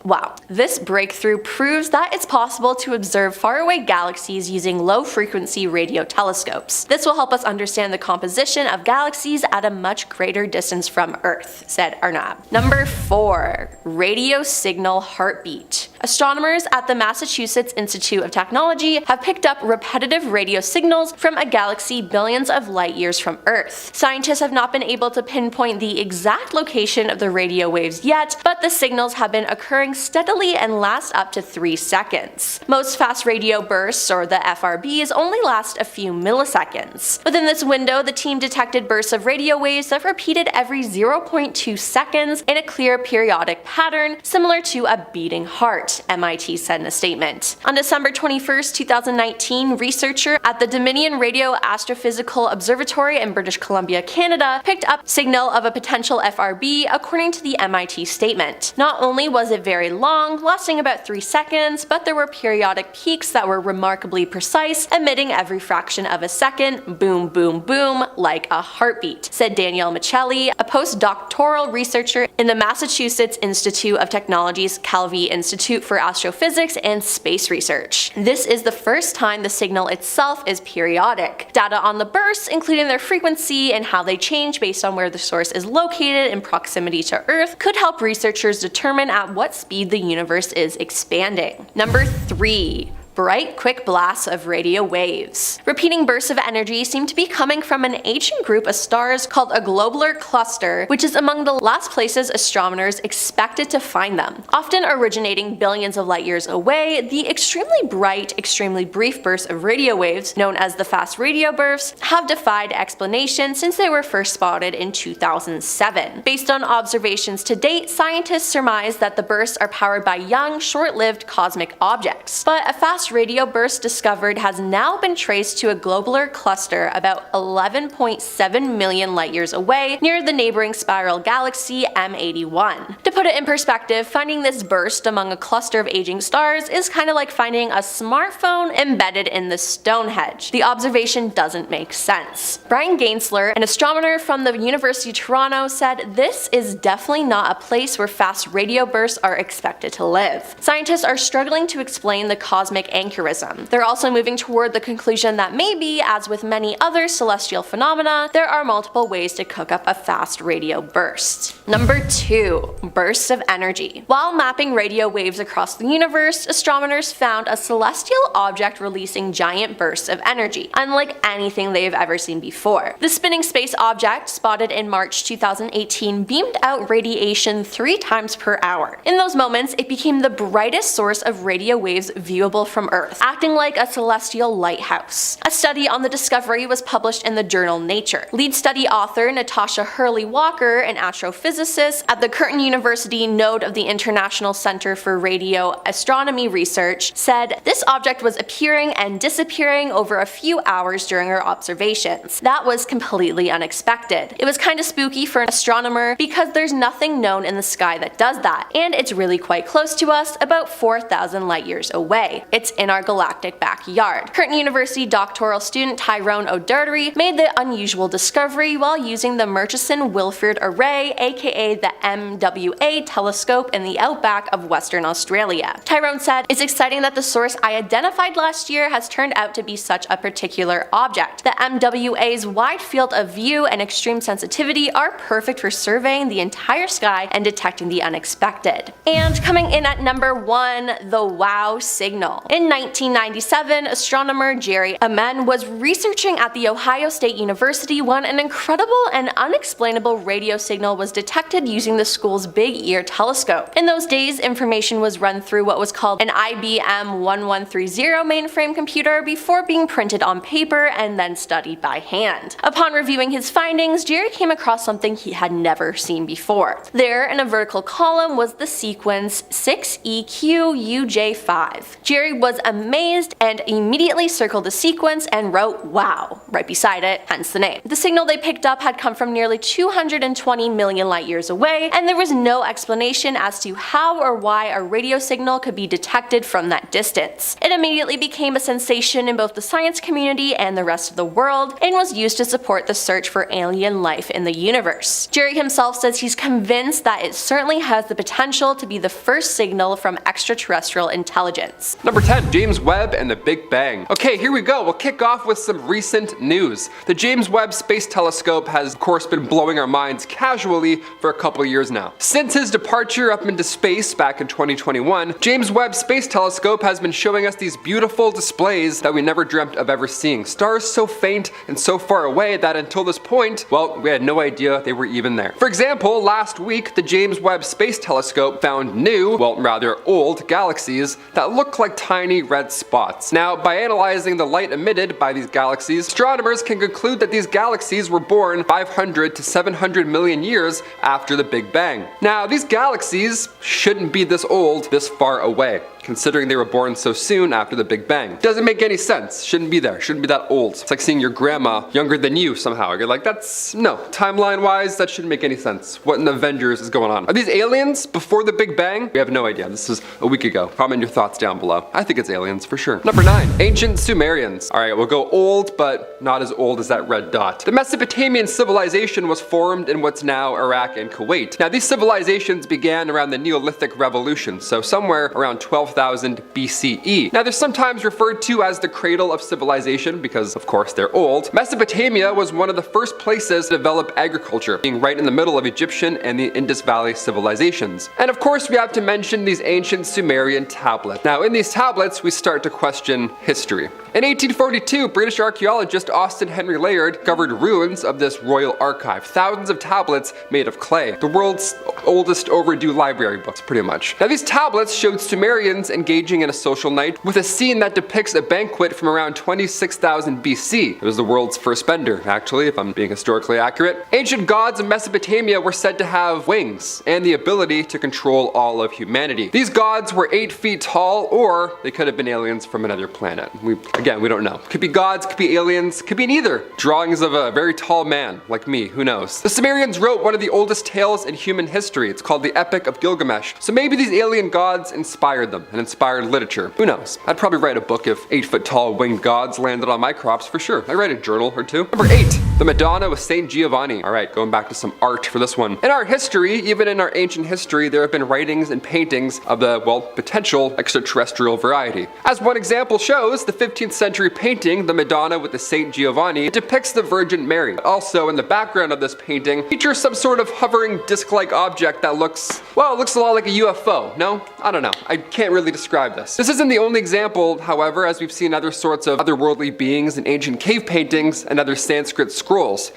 Wow. This breakthrough proves that it's possible to observe faraway galaxies using low-frequency radio telescopes. This will help us understand the composition of galaxies at a much greater distance from Earth, said Arnab. Number 4. Radio signal heartbeat. Astronomers at the Massachusetts Institute of Technology have picked up repetitive radio signals from a galaxy billions of light years from Earth. Scientists have not been able to pinpoint the exact location of the radio waves yet, but the signals have been occurring steadily and last up to 3 seconds. Most fast radio bursts, or the FRBs, only last a few milliseconds. Within this window, the team detected bursts of radio waves that repeated every 0.2 seconds in a clear periodic pattern similar to a beating heart, MIT said in a statement. On December 21, 2019, researcher at the Dominion Radio Astrophysical Observatory in British Columbia, Canada, picked up signal of a potential FRB according to the MIT statement. Not only was it very long, lasting about 3 seconds, but there were periodic peaks that were remarkably precise, emitting every fraction of a second, boom boom boom, like a heartbeat, said Danielle Michelli, a postdoctoral researcher in the Massachusetts Institute of Technology's Calvi Institute for Astrophysics and Space Research. This is the first time the signal itself is periodic. Data on the bursts, including their frequency and how they change based on where the source is located in proximity to Earth, could help researchers determine at what speed the universe is expanding. Number 3. Bright, quick blasts of radio waves. Repeating bursts of energy seem to be coming from an ancient group of stars called a globular cluster, which is among the last places astronomers expected to find them. Often originating billions of light years away, the extremely bright, extremely brief bursts of radio waves, known as the fast radio bursts, have defied explanation since they were first spotted in 2007. Based on observations to date, scientists surmise that the bursts are powered by young, short-lived cosmic objects. But a fast radio burst discovered has now been traced to a globular cluster about 11.7 million light years away near the neighboring spiral galaxy M81. To put it in perspective, finding this burst among a cluster of aging stars is kind of like finding a smartphone embedded in the Stonehenge. The observation doesn't make sense. Brian Gainsler, an astronomer from the University of Toronto, said this is definitely not a place where fast radio bursts are expected to live. Scientists are struggling to explain the cosmic anchurism. They're also moving toward the conclusion that maybe, as with many other celestial phenomena, there are multiple ways to cook up a fast radio burst. Number 2. Bursts of energy. While mapping radio waves across the universe, astronomers found a celestial object releasing giant bursts of energy, unlike anything they have ever seen before. The spinning space object, spotted in March 2018, beamed out radiation 3 times per hour. In those moments, it became the brightest source of radio waves viewable from Earth, acting like a celestial lighthouse. A study on the discovery was published in the journal Nature. Lead study author Natasha Hurley-Walker, an astrophysicist at the Curtin University node of the International Center for Radio Astronomy Research, said this object was appearing and disappearing over a few hours during our observations. That was completely unexpected. It was kinda spooky for an astronomer because there's nothing known in the sky that does that, and it's really quite close to us, about 4,000 light years away. It's in our galactic backyard. Curtin University doctoral student Tyrone O'Doherty made the unusual discovery while using the Murchison-Wilford Array, aka the MWA telescope in the outback of Western Australia. Tyrone said, "It's exciting that the source I identified last year has turned out to be such a particular object. The MWA's wide field of view and extreme sensitivity are perfect for surveying the entire sky and detecting the unexpected." And coming in at number 1, the WOW signal. In 1997, astronomer Jerry Amen was researching at the Ohio State University when an incredible and unexplainable radio signal was detected using the school's Big Ear telescope. In those days, information was run through what was called an IBM 1130 mainframe computer before being printed on paper and then studied by hand. Upon reviewing his findings, Jerry came across something he had never seen before. There, in a vertical column, was the sequence 6EQUJ5. Jerry was amazed and immediately circled the sequence and wrote "wow" right beside it, hence the name. The signal they picked up had come from nearly 220 million light years away, and there was no explanation as to how or why a radio signal could be detected from that distance. It immediately became a sensation in both the science community and the rest of the world, and was used to support the search for alien life in the universe. Jerry himself says he's convinced that it certainly has the potential to be the first signal from extraterrestrial intelligence. Number 10. James Webb and the Big Bang. Okay, here we go. We'll kick off with some recent news. The James Webb Space Telescope has of course been blowing our minds casually for a couple years now. Since his departure up into space back in 2021, James Webb Space Telescope has been showing us these beautiful displays that we never dreamt of ever seeing. Stars so faint and so far away that until this point, well, we had no idea they were even there. For example, last week the James Webb Space Telescope found new, well rather old, galaxies that look like tiny red spots. Now, by analyzing the light emitted by these galaxies, astronomers can conclude that these galaxies were born 500 to 700 million years after the Big Bang. Now, these galaxies shouldn't be this old, this far away, considering they were born so soon after the Big Bang. Doesn't make any sense. Shouldn't be there. Shouldn't be that old. It's like seeing your grandma younger than you somehow. You're like, no. Timeline-wise, that shouldn't make any sense. What in the Avengers is going on? Are these aliens before the Big Bang? We have no idea. This is a week ago. Comment your thoughts down below. I think it's aliens for sure. Number 9. Ancient Sumerians. Alright, we'll go old, but not as old as that red dot. The Mesopotamian civilization was formed in what's now Iraq and Kuwait. Now, these civilizations began around the Neolithic Revolution, so somewhere around 12,000 BCE. Now, they're sometimes referred to as the cradle of civilization because, of course, they're old. Mesopotamia was one of the first places to develop agriculture, being right in the middle of Egyptian and the Indus Valley civilizations. And of course, we have to mention these ancient Sumerian tablets. Now, in these tablets, we start to question history. In 1842, British archaeologist Austin Henry Layard discovered ruins of this royal archive. Thousands of tablets made of clay. The world's oldest overdue library books, pretty much. Now, these tablets showed Sumerians engaging in a social night with a scene that depicts a banquet from around 26,000 BC. It was the world's first bender, actually, if I'm being historically accurate. Ancient gods of Mesopotamia were said to have wings and the ability to control all of humanity. These gods were 8 feet tall, or they could have been aliens from another planet. Again, we don't know. Could be gods, could be aliens, could be neither. Drawings of a very tall man, like me, who knows. The Sumerians wrote one of the oldest tales in human history. It's called the Epic of Gilgamesh. So maybe these alien gods inspired them and inspired literature. Who knows? I'd probably write a book if 8 foot tall winged gods landed on my crops for sure. I'd write a journal or two. Number 8. The Madonna with Saint Giovanni. Alright, going back to some art for this one. In art history, even in our ancient history, there have been writings and paintings of the, well, potential extraterrestrial variety. As one example shows, the 15th century painting, The Madonna with the Saint Giovanni, depicts the Virgin Mary. Also, in the background of this painting, features some sort of hovering disc-like object that looks, well, it looks a lot like a UFO. No? I don't know. I can't really describe this. This isn't the only example, however, as we've seen other sorts of otherworldly beings in ancient cave paintings and other Sanskrit scrolls.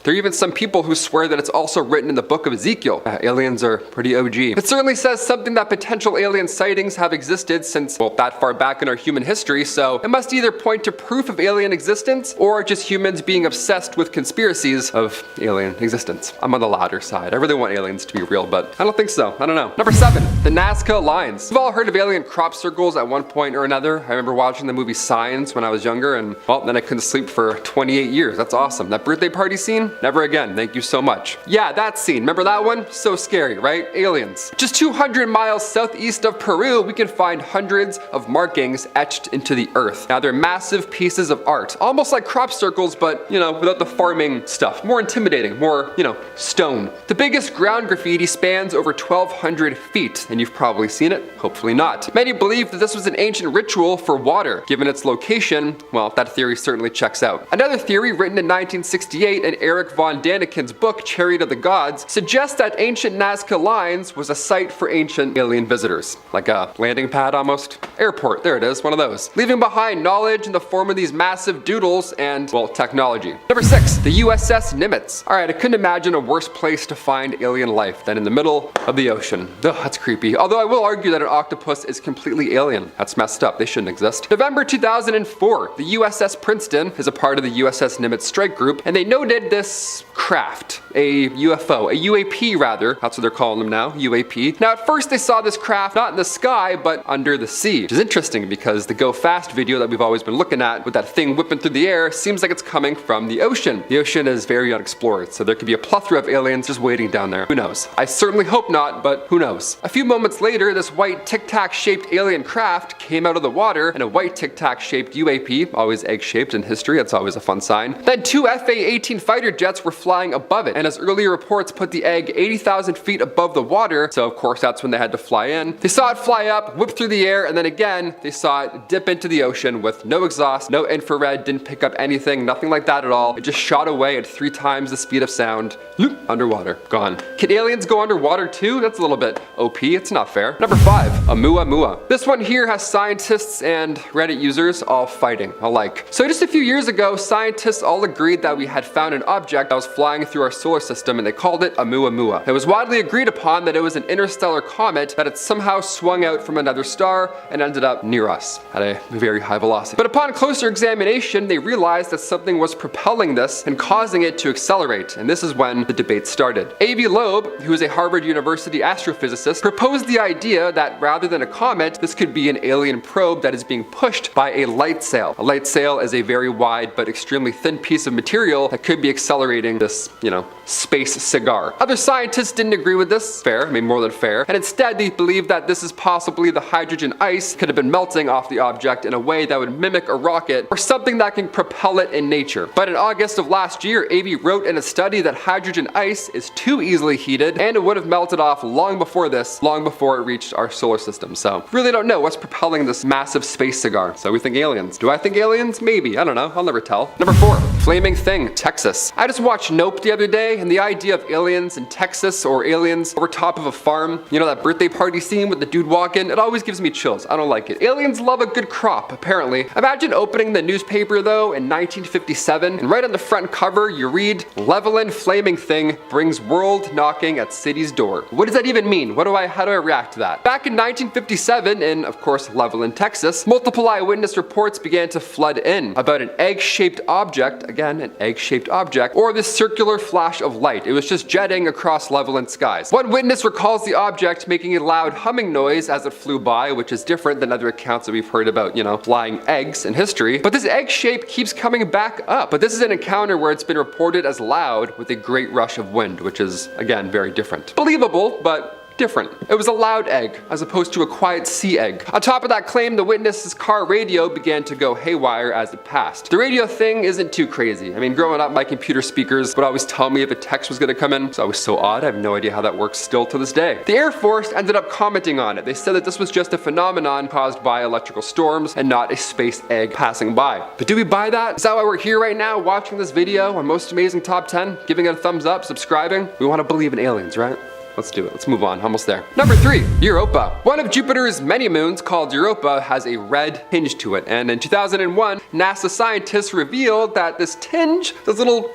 There are even some people who swear that it's also written in the book of Ezekiel. Aliens are pretty OG. It certainly says something that potential alien sightings have existed since, well, that far back in our human history, so it must either point to proof of alien existence or just humans being obsessed with conspiracies of alien existence. I'm on the latter side. I really want aliens to be real, but I don't think so. I don't know. Number 7, the Nazca lines. We've all heard of alien crop circles at one point or another. I remember watching the movie Signs when I was younger, and well, then I couldn't sleep for 28 years. That's awesome. That birthday party scene? Never again. Thank you so much. Yeah, that scene. Remember that one? So scary, right? Aliens. Just 200 miles southeast of Peru, we can find hundreds of markings etched into the earth. Now, they're massive pieces of art, almost like crop circles, but, you know, without the farming stuff. More intimidating, more, you know, stone. The biggest ground graffiti spans over 1,200 feet, and you've probably seen it. Hopefully not. Many believe that this was an ancient ritual for water. Given its location, well, that theory certainly checks out. Another theory written in 1968 in Eric von Daniken's book, Chariot of the Gods, suggests that ancient Nazca lines was a site for ancient alien visitors. Like a landing pad almost. Airport, there it is, one of those. Leaving behind knowledge in the form of these massive doodles and, well, technology. Number 6, the USS Nimitz. Alright, I couldn't imagine a worse place to find alien life than in the middle of the ocean. Ugh, that's creepy. Although I will argue that an octopus is completely alien. That's messed up, they shouldn't exist. November 2004, the USS Princeton is a part of the USS Nimitz strike group, and they noted this craft, a UFO, a UAP rather, that's what they're calling them now, UAP. Now at first they saw this craft not in the sky, but under the sea, which is interesting because the Go Fast video that we've always been looking at with that thing whipping through the air seems like it's coming from the ocean. The ocean is very unexplored, so there could be a plethora of aliens just waiting down there. Who knows? I certainly hope not, but who knows? A few moments later, this white tic-tac shaped alien craft came out of the water, and a white tic-tac shaped UAP, always egg-shaped in history, that's always a fun sign. Then 2 FA-18 fighter jets were flying above it, and as earlier reports put the egg 80,000 feet above the water, so of course that's when they had to fly in. They saw it fly up, whip through the air, and then again, they saw it dip into the ocean with no exhaust, no infrared, didn't pick up anything, nothing like that at all. It just shot away at 3 times the speed of sound, underwater, gone. Can aliens go underwater too? That's a little bit OP, it's not fair. Number 5, Oumuamua. This one here has scientists and Reddit users all fighting alike. So just a few years ago, scientists all agreed that we had found an object that was flying through our solar system, and they called it Oumuamua. It was widely agreed upon that it was an interstellar comet that had somehow swung out from another star and ended up near us at a very high velocity. But upon closer examination, they realized that something was propelling this and causing it to accelerate, and this is when the debate started. A.V. Loeb, who is a Harvard University astrophysicist, proposed the idea that rather than a comet, this could be an alien probe that is being pushed by a light sail. A light sail is a very wide but extremely thin piece of material that could be accelerating this, you know, space cigar. Other scientists didn't agree with this. Fair, I mean more than fair. And instead they believed that this is possibly the hydrogen ice could have been melting off the object in a way that would mimic a rocket or something that can propel it in nature. But in August of last year, A.V. wrote in a study that hydrogen ice is too easily heated and it would have melted off long before this, long before it reached our solar system. So really don't know what's propelling this massive space cigar. So we think aliens. Do I think aliens? Maybe. I don't know. I'll never tell. Number 4, Flaming Thing, Texas. I just watched Nope the other day, and the idea of aliens in Texas or aliens over top of a farm, you know, that birthday party scene with the dude walking, it always gives me chills. I don't like it. Aliens love a good crop, apparently. Imagine opening the newspaper though in 1957, and right on the front cover you read, Levelin Flaming Thing brings world knocking at city's door. What does that even mean? How do I react to that? Back in 1957, in of course Levelin, Texas, multiple eyewitness reports began to flood in about an egg-shaped object, again an egg-shaped object, or this circular flash of light. It was just jetting across Levelin skies. One witness recalls the object making a loud humming noise as it flew by, which is different than other accounts that we've heard about, you know, flying eggs in history. But this egg shape keeps coming back up. But this is an encounter where it's been reported as loud with a great rush of wind, which is, again, very different. Believable, but different. It was a loud egg, as opposed to a quiet sea egg. On top of that claim, the witness's car radio began to go haywire as it passed. The radio thing isn't too crazy. I mean, growing up, my computer speakers would always tell me if a text was gonna come in. It's always so odd. I have no idea how that works still to this day. The Air Force ended up commenting on it. They said that this was just a phenomenon caused by electrical storms and not a space egg passing by. But do we buy that? Is that why we're here right now watching this video on Most Amazing Top 10? Giving it a thumbs up, subscribing? We want to believe in aliens, right? Let's do it. Let's move on. Almost there. Number 3, Europa. One of Jupiter's many moons, called Europa, has a red tinge to it. And in 2001, NASA scientists revealed that this tinge, this little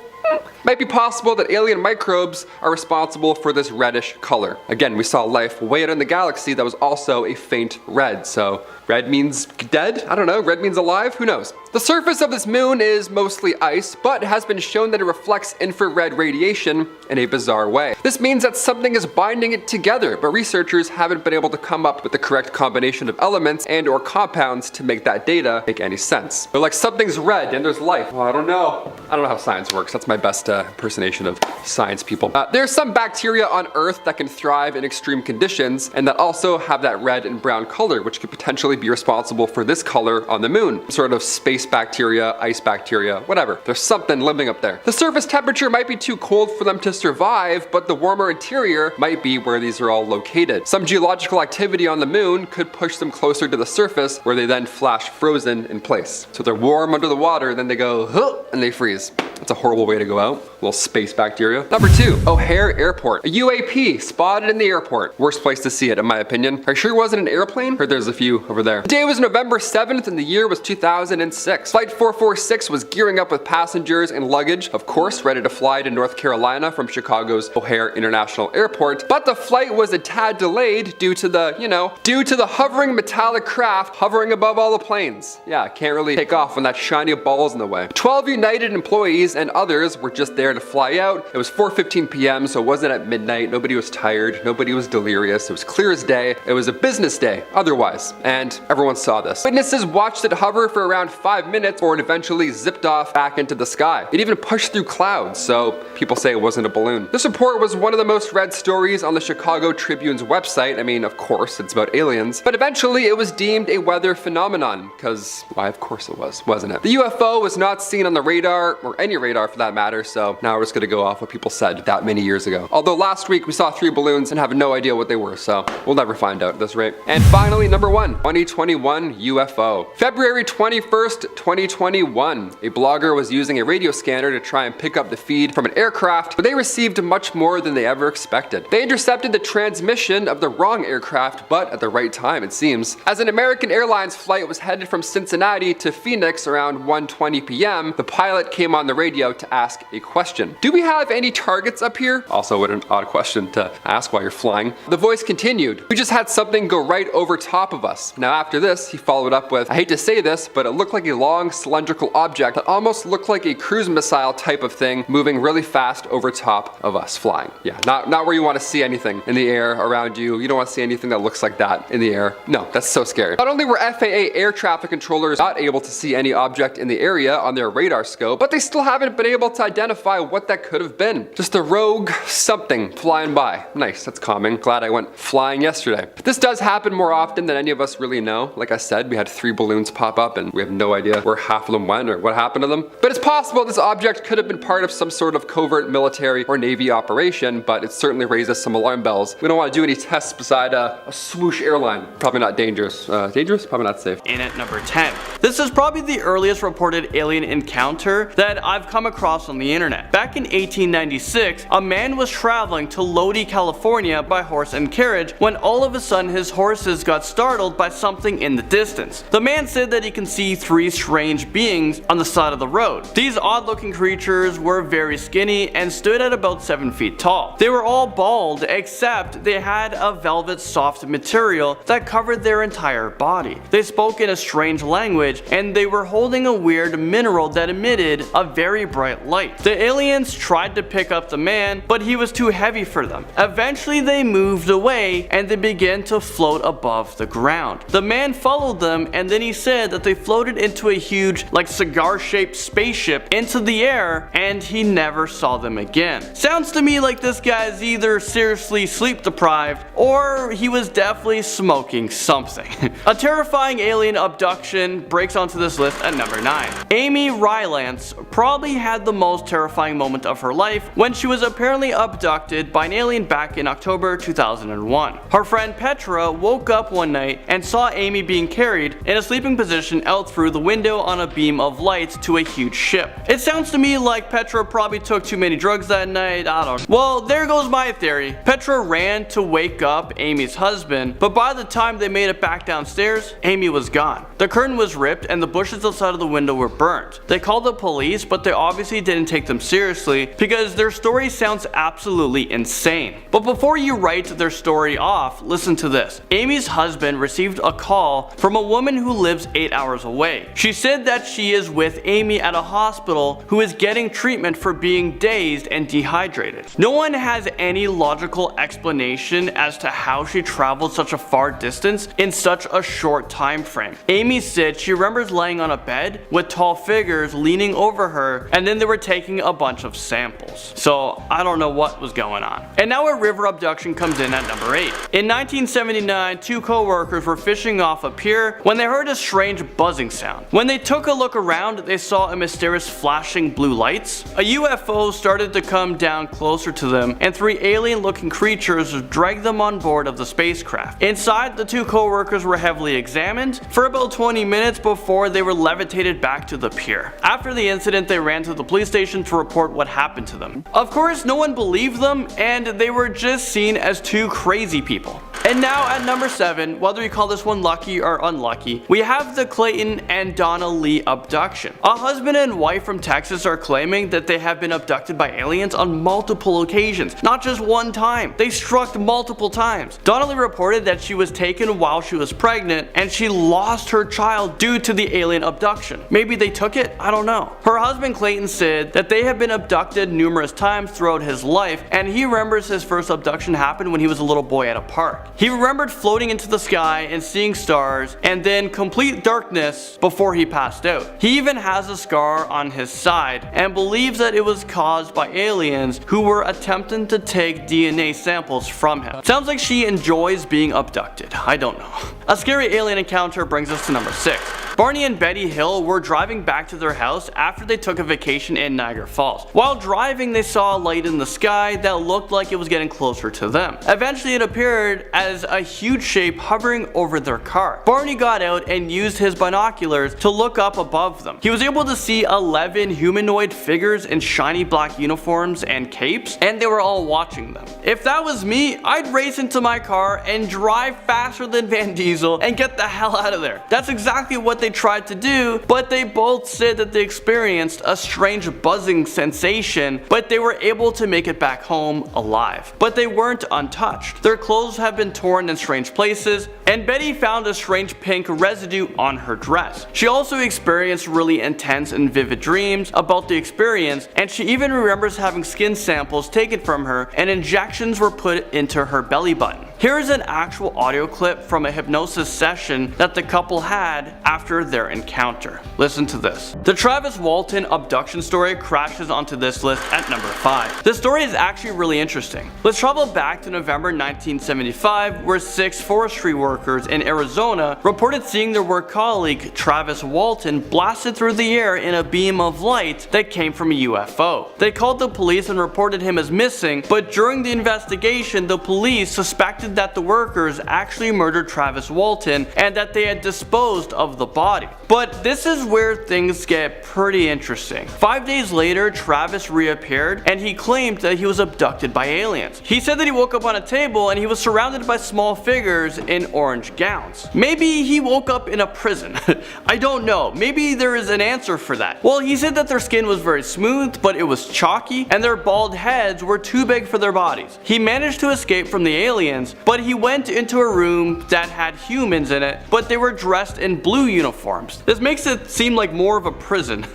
might be possible that alien microbes are responsible for this reddish color. Again, we saw life way out in the galaxy that was also a faint red, so red means dead? I don't know, red means alive? Who knows? The surface of this moon is mostly ice, but it has been shown that it reflects infrared radiation in a bizarre way. This means that something is binding it together, but researchers haven't been able to come up with the correct combination of elements and or compounds to make that data make any sense. They're like, something's red and there's life. Well, I don't know how science works. That's my best impersonation of science people. There's some bacteria on Earth that can thrive in extreme conditions and that also have that red and brown color, which could potentially be responsible for this color on the moon. Sort of space bacteria, ice bacteria, whatever. There's something living up there. The surface temperature might be too cold for them to survive, but the warmer interior might be where these are all located. Some geological activity on the moon could push them closer to the surface, where they then flash frozen in place. So they're warm under the water, then they go, huh, and they freeze. That's a horrible way to go out. Little space bacteria. Number 2, O'Hare Airport. A UAP spotted in the airport. Worst place to see it, in my opinion. Are you sure it wasn't an airplane? Heard there's a few over there. The day was November 7th and the year was 2006. Flight 446 was gearing up with passengers and luggage, of course, ready to fly to North Carolina from Chicago's O'Hare International Airport. But the flight was a tad delayed due to the hovering metallic craft hovering above all the planes. Yeah, can't really take off when that shiny ball's in the way. 12 United employees and others were just there to fly out. It was 4:15 p.m., so it wasn't at midnight. Nobody was tired. Nobody was delirious. It was clear as day. It was a business day, otherwise. And everyone saw this. Witnesses watched it hover for around 5 minutes before it eventually zipped off back into the sky. It even pushed through clouds, so people say it wasn't a balloon. This report was one of the most read stories on the Chicago Tribune's website. I mean, of course, it's about aliens. But eventually, it was deemed a weather phenomenon, because, why, of course it was, wasn't it? The UFO was not seen on the radar, or any radar for that matter, so now we're just gonna go off what people said that many years ago. Although last week we saw 3 balloons and have no idea what they were, so we'll never find out at this rate. And finally, number 1, 2021 UFO. February 21st, 2021, a blogger was using a radio scanner to try and pick up the feed from an aircraft, but they received much more than they ever expected. They intercepted the transmission of the wrong aircraft, but at the right time, it seems. As an American Airlines flight was headed from Cincinnati to Phoenix around 1:20 p.m., the pilot came on the radio to ask a question. Do we have any targets up here? Also, what an odd question to ask while you're flying. The voice continued, we just had something go right over top of us. Now after this, he followed up with, I hate to say this, but it looked like a long cylindrical object that almost looked like a cruise missile type of thing moving really fast over top of us flying. Yeah, not where you want to see anything in the air around you. You don't want to see anything that looks like that in the air. No, that's so scary. Not only were FAA air traffic controllers not able to see any object in the area on their radar scope, but they still haven't been able to identify what that could have been. Just a rogue something flying by. Nice, that's calming. Glad I went flying yesterday. This does happen more often than any of us really know. Like I said, we had 3 balloons pop up and we have no idea where half of them went or what happened to them. But it's possible this object could have been part of some sort of covert military or Navy operation, but it certainly raises some alarm bells. We don't want to do any tests beside a swoosh airline. Probably not dangerous. Dangerous? Probably not safe. In at number 10. This is probably the earliest reported alien encounter that I've come across on the internet. Back in 1896, a man was traveling to Lodi, California by horse and carriage when all of a sudden his horses got startled by something in the distance. The man said that he can see 3 strange beings on the side of the road. These odd looking creatures were very skinny and stood at about 7 feet tall. They were all bald except they had a velvet soft material that covered their entire body. They spoke in a strange language village, and they were holding a weird mineral that emitted a very bright light. The aliens tried to pick up the man, but he was too heavy for them. Eventually they moved away and they began to float above the ground. The man followed them, and then he said that they floated into a huge, like, cigar-shaped spaceship into the air, and he never saw them again. Sounds to me like this guy is either seriously sleep deprived or he was definitely smoking something. A terrifying alien abduction breaks onto this list at number 9. Amy Rylance probably had the most terrifying moment of her life when she was apparently abducted by an alien back in October 2001. Her friend Petra woke up one night and saw Amy being carried in a sleeping position out through the window on a beam of light to a huge ship. It sounds to me like Petra probably took too many drugs that night, I don't know. Well, there goes my theory. Petra ran to wake up Amy's husband, but by the time they made it back downstairs, Amy was gone. The curtain was ripped and the bushes outside of the window were burnt. They called the police, but they obviously didn't take them seriously because their story sounds absolutely insane. But before you write their story off, listen to this. Amy's husband received a call from a woman who lives 8 hours away. She said that she is with Amy at a hospital who is getting treatment for being dazed and dehydrated. No one has any logical explanation as to how she traveled such a far distance in such a short time frame. Amy said she remembers laying on a bed with tall figures leaning over her, and then they were taking a bunch of samples. So I don't know what was going on. And now a river abduction comes in at number 8. In 1979, two co-workers were fishing off a pier when they heard a strange buzzing sound. When they took a look around, they saw a mysterious flashing blue lights. A UFO started to come down closer to them, and 3 alien-looking creatures dragged them on board of the spacecraft. Inside, the two co-workers were heavily examined for about 20 minutes before they were levitated back to the pier. After the incident, they ran to the police station to report what happened to them. Of course, no one believed them, and they were just seen as two crazy people. And now at number 7, whether you call this one lucky or unlucky, we have the Clayton and Donna Lee abduction. A husband and wife from Texas are claiming that they have been abducted by aliens on multiple occasions, not just one time. They struck multiple times. Donna Lee reported that she was taken while she was pregnant and she lost her child due to the alien abduction. Maybe they took it? I don't know. Her husband Clayton said that they have been abducted numerous times throughout his life, and he remembers his first abduction happened when he was a little boy at a park. He remembered floating into the sky and seeing stars and then complete darkness before he passed out. He even has a scar on his side and believes that it was caused by aliens who were attempting to take DNA samples from him. Sounds like she enjoys being abducted. I don't know. A scary alien encounter brings us to number 6. Barney and Betty Hill were driving back to their house after they took a vacation in Niagara Falls. While driving, they saw a light in the sky that looked like it was getting closer to them. Eventually, it appeared as a huge shape hovering over their car. Barney got out and used his binoculars to look up above them. He was able to see 11 humanoid figures in shiny black uniforms and capes, and they were all watching them. If that was me, I'd race into my car and drive faster than Van Diesel and get the hell out of there. That's exactly what they tried to do, but they both said that they experienced a strange buzzing sensation, but they were able to make it back home alive. But they weren't untouched. Their clothes have been torn in strange places, and Betty found a strange pink residue on her dress. She also experienced really intense and vivid dreams about the experience, and she even remembers having skin samples taken from her and injections were put into her belly button. Here is an actual audio clip from a hypnosis session that the couple had after their encounter. Listen to this. The Travis Walton abduction story crashes onto this list at number 5. This story is actually really interesting. Let's travel back to November 1975, where 6 forestry workers in Arizona reported seeing their work colleague Travis Walton blasted through the air in a beam of light that came from a UFO. They called the police and reported him as missing, but during the investigation, the police suspected that the workers actually murdered Travis Walton and that they had disposed of the body. But this is where things get pretty interesting. 5 days later, Travis reappeared and he claimed that he was abducted by aliens. He said that he woke up on a table and he was surrounded by by small figures in orange gowns. Maybe he woke up in a prison. I don't know, maybe there is an answer for that. Well, he said that their skin was very smooth, but it was chalky, and their bald heads were too big for their bodies. He managed to escape from the aliens, but he went into a room that had humans in it, but they were dressed in blue uniforms. This makes it seem like more of a prison.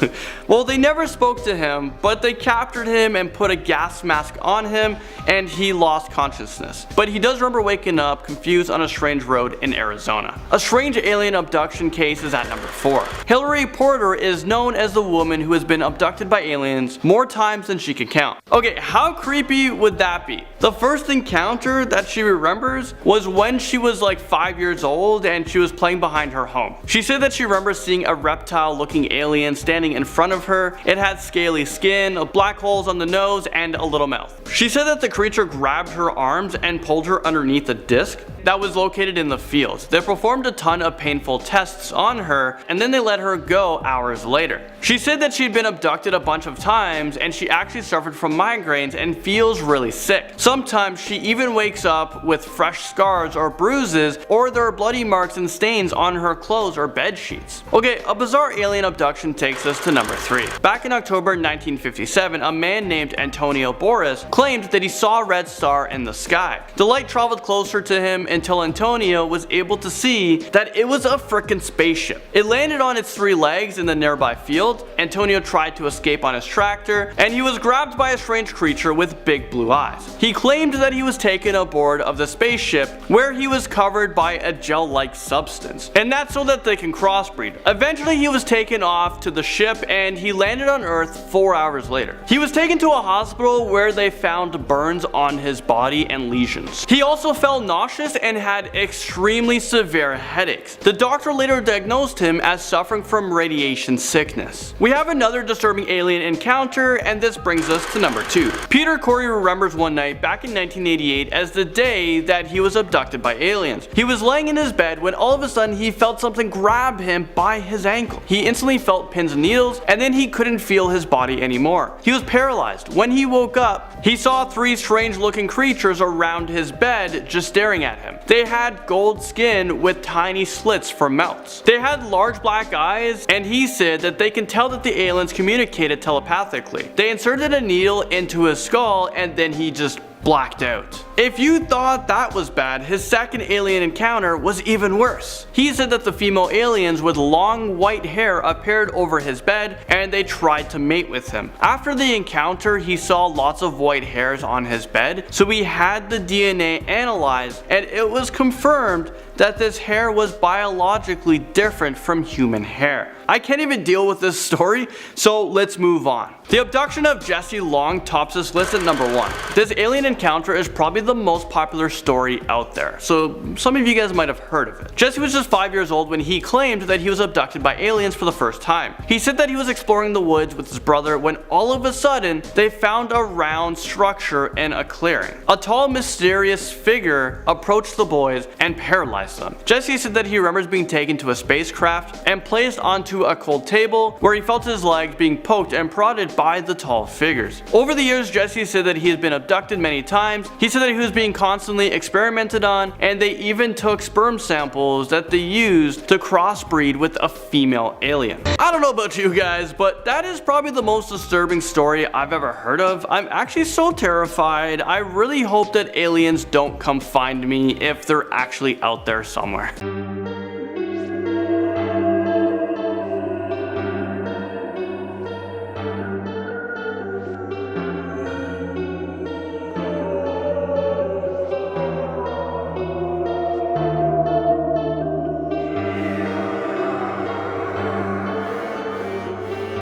Well, they never spoke to him, but they captured him and put a gas mask on him, and he lost consciousness. But he does remember waking up confused on a strange road in Arizona. A strange alien abduction case is at number 4. Hillary Porter is known as the woman who has been abducted by aliens more times than she can count. Okay, how creepy would that be? The first encounter that she remembers was when she was like 5 years old and she was playing behind her home. She said that she remembers seeing a reptile looking alien standing in front of her. It had scaly skin, black holes on the nose, and a little mouth. She said that the creature grabbed her arms and pulled her underneath a disc that was located in the fields. They performed a ton of painful tests on her, and then they let her go hours later. She said that she'd been abducted a bunch of times and she actually suffered from migraines and feels really sick. Sometimes she even wakes up with fresh scars or bruises, or there are bloody marks and stains on her clothes or bed sheets. Okay, a bizarre alien abduction takes us to number 3. Back in October 1957, a man named Antonio Boris claimed that he saw a red star in the sky. The light traveled closer to him until Antonio was able to see that it was a frickin' spaceship. It landed on its 3 legs in the nearby field. Antonio tried to escape on his tractor, and he was grabbed by a strange creature with big blue eyes. He claimed that he was taken aboard of the spaceship, where he was covered by a gel-like substance, and that's so that they can crossbreed. Eventually he was taken off to the ship and he landed on Earth 4 hours later. He was taken to a hospital where they found burns on his body and lesions. He also felt nauseous and had extremely severe headaches. The doctor later diagnosed him as suffering from radiation sickness. We have another disturbing alien encounter, and this brings us to number 2. Peter Corey remembers one night back in 1988 as the day that he was abducted by aliens. He was laying in his bed when all of a sudden he felt something grab him by his ankle. He instantly felt pins and needles, and then he couldn't feel his body anymore. He was paralyzed. When he woke up, he saw 3 strange looking creatures around his bed just staring at him. They had gold skin with tiny slits for mouths. They had large black eyes, and he said that they can tell that the aliens communicated telepathically. They inserted a needle into his skull, and then he just blacked out. If you thought that was bad, his second alien encounter was even worse. He said that the female aliens with long white hair appeared over his bed and they tried to mate with him. After the encounter, he saw lots of white hairs on his bed, so he had the DNA analyzed, and it was confirmed that this hair was biologically different from human hair. I can't even deal with this story, so let's move on. The abduction of Jesse Long tops this list at number 1. This alien encounter is probably the most popular story out there, so some of you guys might have heard of it. Jesse was just 5 years old when he claimed that he was abducted by aliens for the first time. He said that he was exploring the woods with his brother when all of a sudden they found a round structure in a clearing. A tall, mysterious figure approached the boys and paralyzed them. Jesse said that he remembers being taken to a spacecraft and placed onto a cold table where he felt his legs being poked and prodded by the tall figures. Over the years, Jesse said that he has been abducted many times. He said that he was being constantly experimented on, and they even took sperm samples that they used to crossbreed with a female alien. I don't know about you guys, but that is probably the most disturbing story I've ever heard of. I'm actually so terrified. I really hope that aliens don't come find me if they're actually out there somewhere.